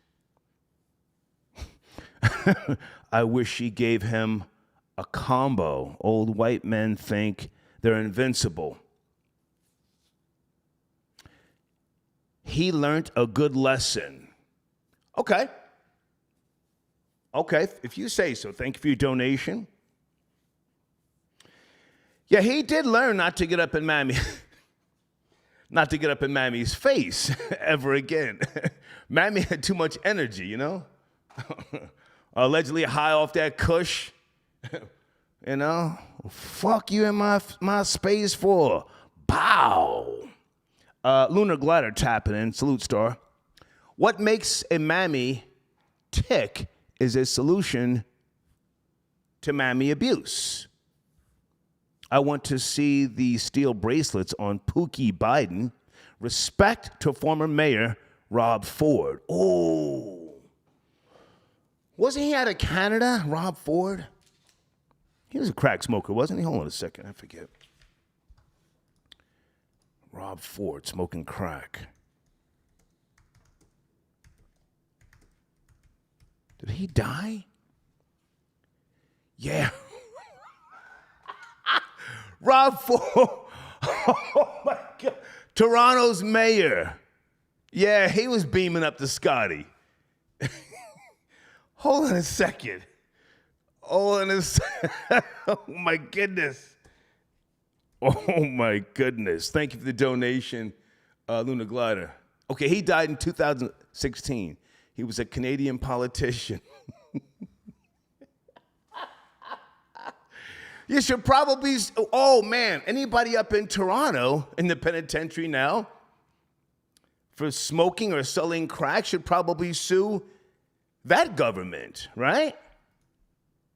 I wish she gave him a combo. Old white men think they're invincible. He learned a good lesson. Okay, if you say so. Thank you for your donation. Yeah, he did learn not to get up in Mammy's face ever again. Mammy had too much energy, Allegedly high off that kush. Fuck you in my space for. Bow. Lunar Glider tapping in. Salute, Star. What makes a Mammy tick is a solution to Mammy abuse. I want to see the steel bracelets on Pookie Biden. Respect to former mayor Rob Ford. Oh. Wasn't he out of Canada, Rob Ford? He was a crack smoker, wasn't he? Hold on a second, I forget. Rob Ford smoking crack. Did he die? Yeah. Rob Ford. Oh my God. Toronto's mayor. Yeah, he was beaming up to Scotty. Hold on a second. Oh my goodness. Oh my goodness. Thank you for the donation, Luna Glider. Okay, he died in 2016. He was a Canadian politician. You should probably, oh man, anybody up in Toronto in the penitentiary now for smoking or selling crack should probably sue that government, right?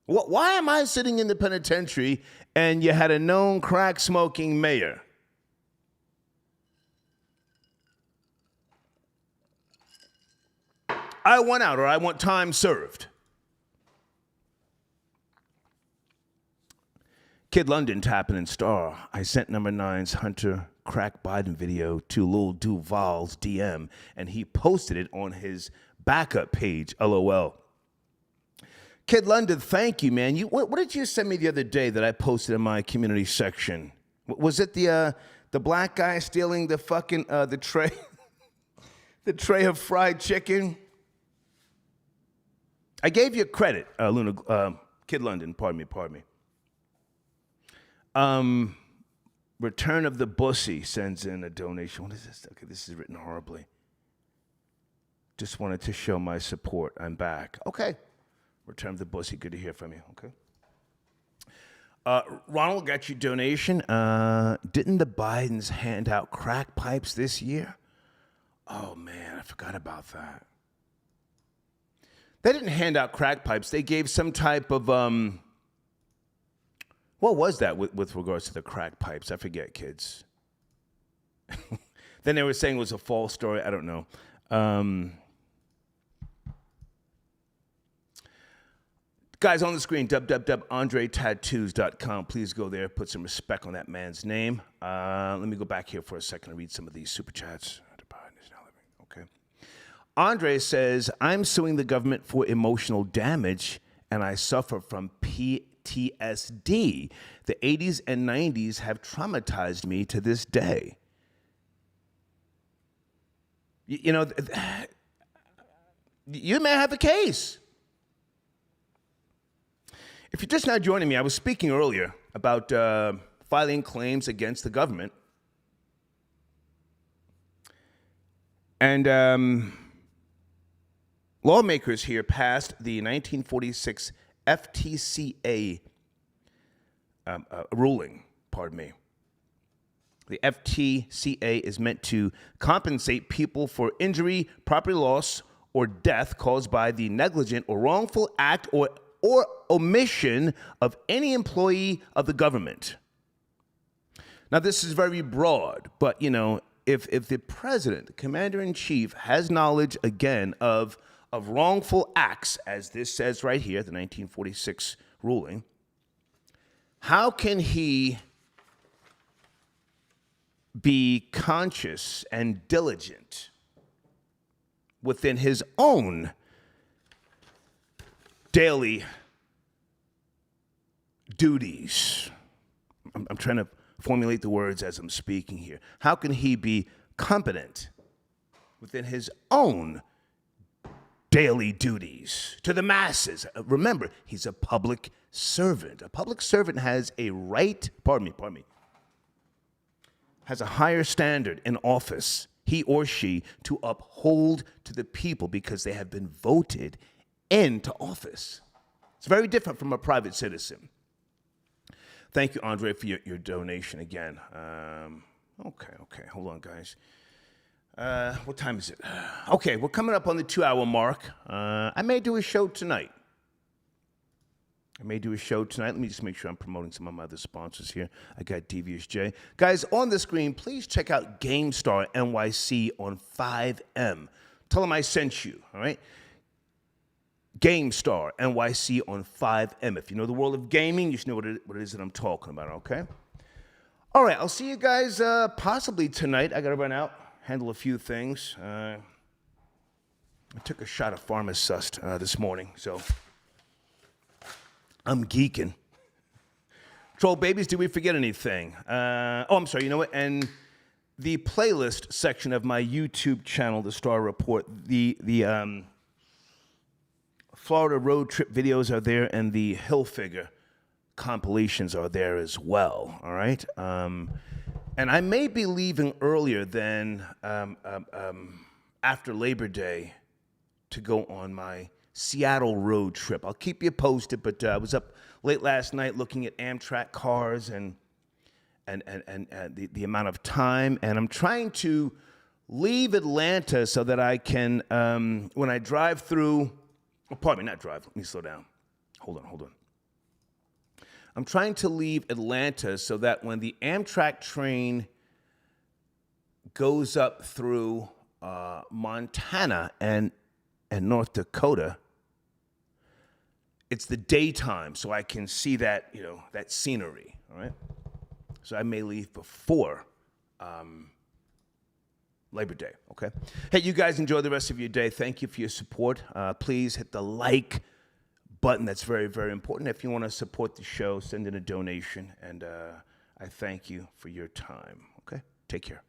Why am I sitting in the penitentiary and you had a known crack smoking mayor? I want out, or I want time served. Kid London tapping in Star. I sent number 9's Hunter Crack Biden video to Lil Duval's DM, and he posted it on his backup page, LOL. Kid London, thank you, man. What did you send me the other day that I posted in my community section? Was it the black guy stealing the fucking the tray, the tray of fried chicken? I gave you credit, Kid London. Pardon me. Return of the Bussy sends in a donation. What is this? Okay, this is written horribly. Just wanted to show my support. I'm back. Okay. Return of the Bussy. Good to hear from you. Okay. Ronald got your donation. Didn't the Bidens hand out crack pipes this year? Oh, man, I forgot about that. They didn't hand out crack pipes. They gave some type of, what was that with regards to the crack pipes? I forget, kids. Then they were saying it was a false story. I don't know. Guys, on the screen, www.andretattoos.com. Please go there. Put some respect on that man's name. Let me go back here for a second and read some of these super chats. Okay. Andre says, I'm suing the government for emotional damage, and I suffer from PTSD. The 80s and 90s have traumatized me to this day. You know, you may have a case. If you're just now joining me, I was speaking earlier about filing claims against the government. And lawmakers here passed the 1946 FTCA ruling, pardon me. The FTCA is meant to compensate people for injury, property loss, or death caused by the negligent or wrongful act or omission of any employee of the government. Now, this is very broad, but, you know, if the president, the commander-in-chief, has knowledge, again, of wrongful acts, as this says right here, the 1946 ruling, how can he be conscious and diligent within his own daily duties? I'm trying to formulate the words as I'm speaking here. How can he be competent within his own daily duties to the masses? Remember, he's a public servant. A public servant has a right, has a higher standard in office, he or she, to uphold to the people because they have been voted into office. It's very different from a private citizen. Thank you, Andre, for your donation again. Okay, hold on, guys. What time is it? Okay, we're coming up on the 2-hour mark. I may do a show tonight. Let me just make sure I'm promoting some of my other sponsors here. I got Devious J. Guys, on the screen, please check out GameStar NYC on 5M. Tell them I sent you, all right? GameStar NYC on 5M. If you know the world of gaming, you should know what it is that I'm talking about, okay? All right, I'll see you guys possibly tonight. I got to run out, handle a few things. I took a shot of Pharmacist this morning, so I'm geeking. Troll babies, did we forget anything? I'm sorry, you know what? And the playlist section of my YouTube channel, The Star Report, the Florida road trip videos are there, and the Hilfiger compilations are there as well, all right? And I may be leaving earlier than after Labor Day to go on my Seattle road trip. I'll keep you posted, but I was up late last night looking at Amtrak cars and the amount of time, and I'm trying to leave Atlanta so that I can, when I drive through, let me slow down. Hold on. I'm trying to leave Atlanta so that when the Amtrak train goes up through Montana and North Dakota, it's the daytime, so I can see that, that scenery, all right? So I may leave before Labor Day, okay? Hey, you guys enjoy the rest of your day. Thank you for your support. Please hit the like button. That's very, very important. If you want to support the show, send in a donation, and I thank you for your time, okay? Take care.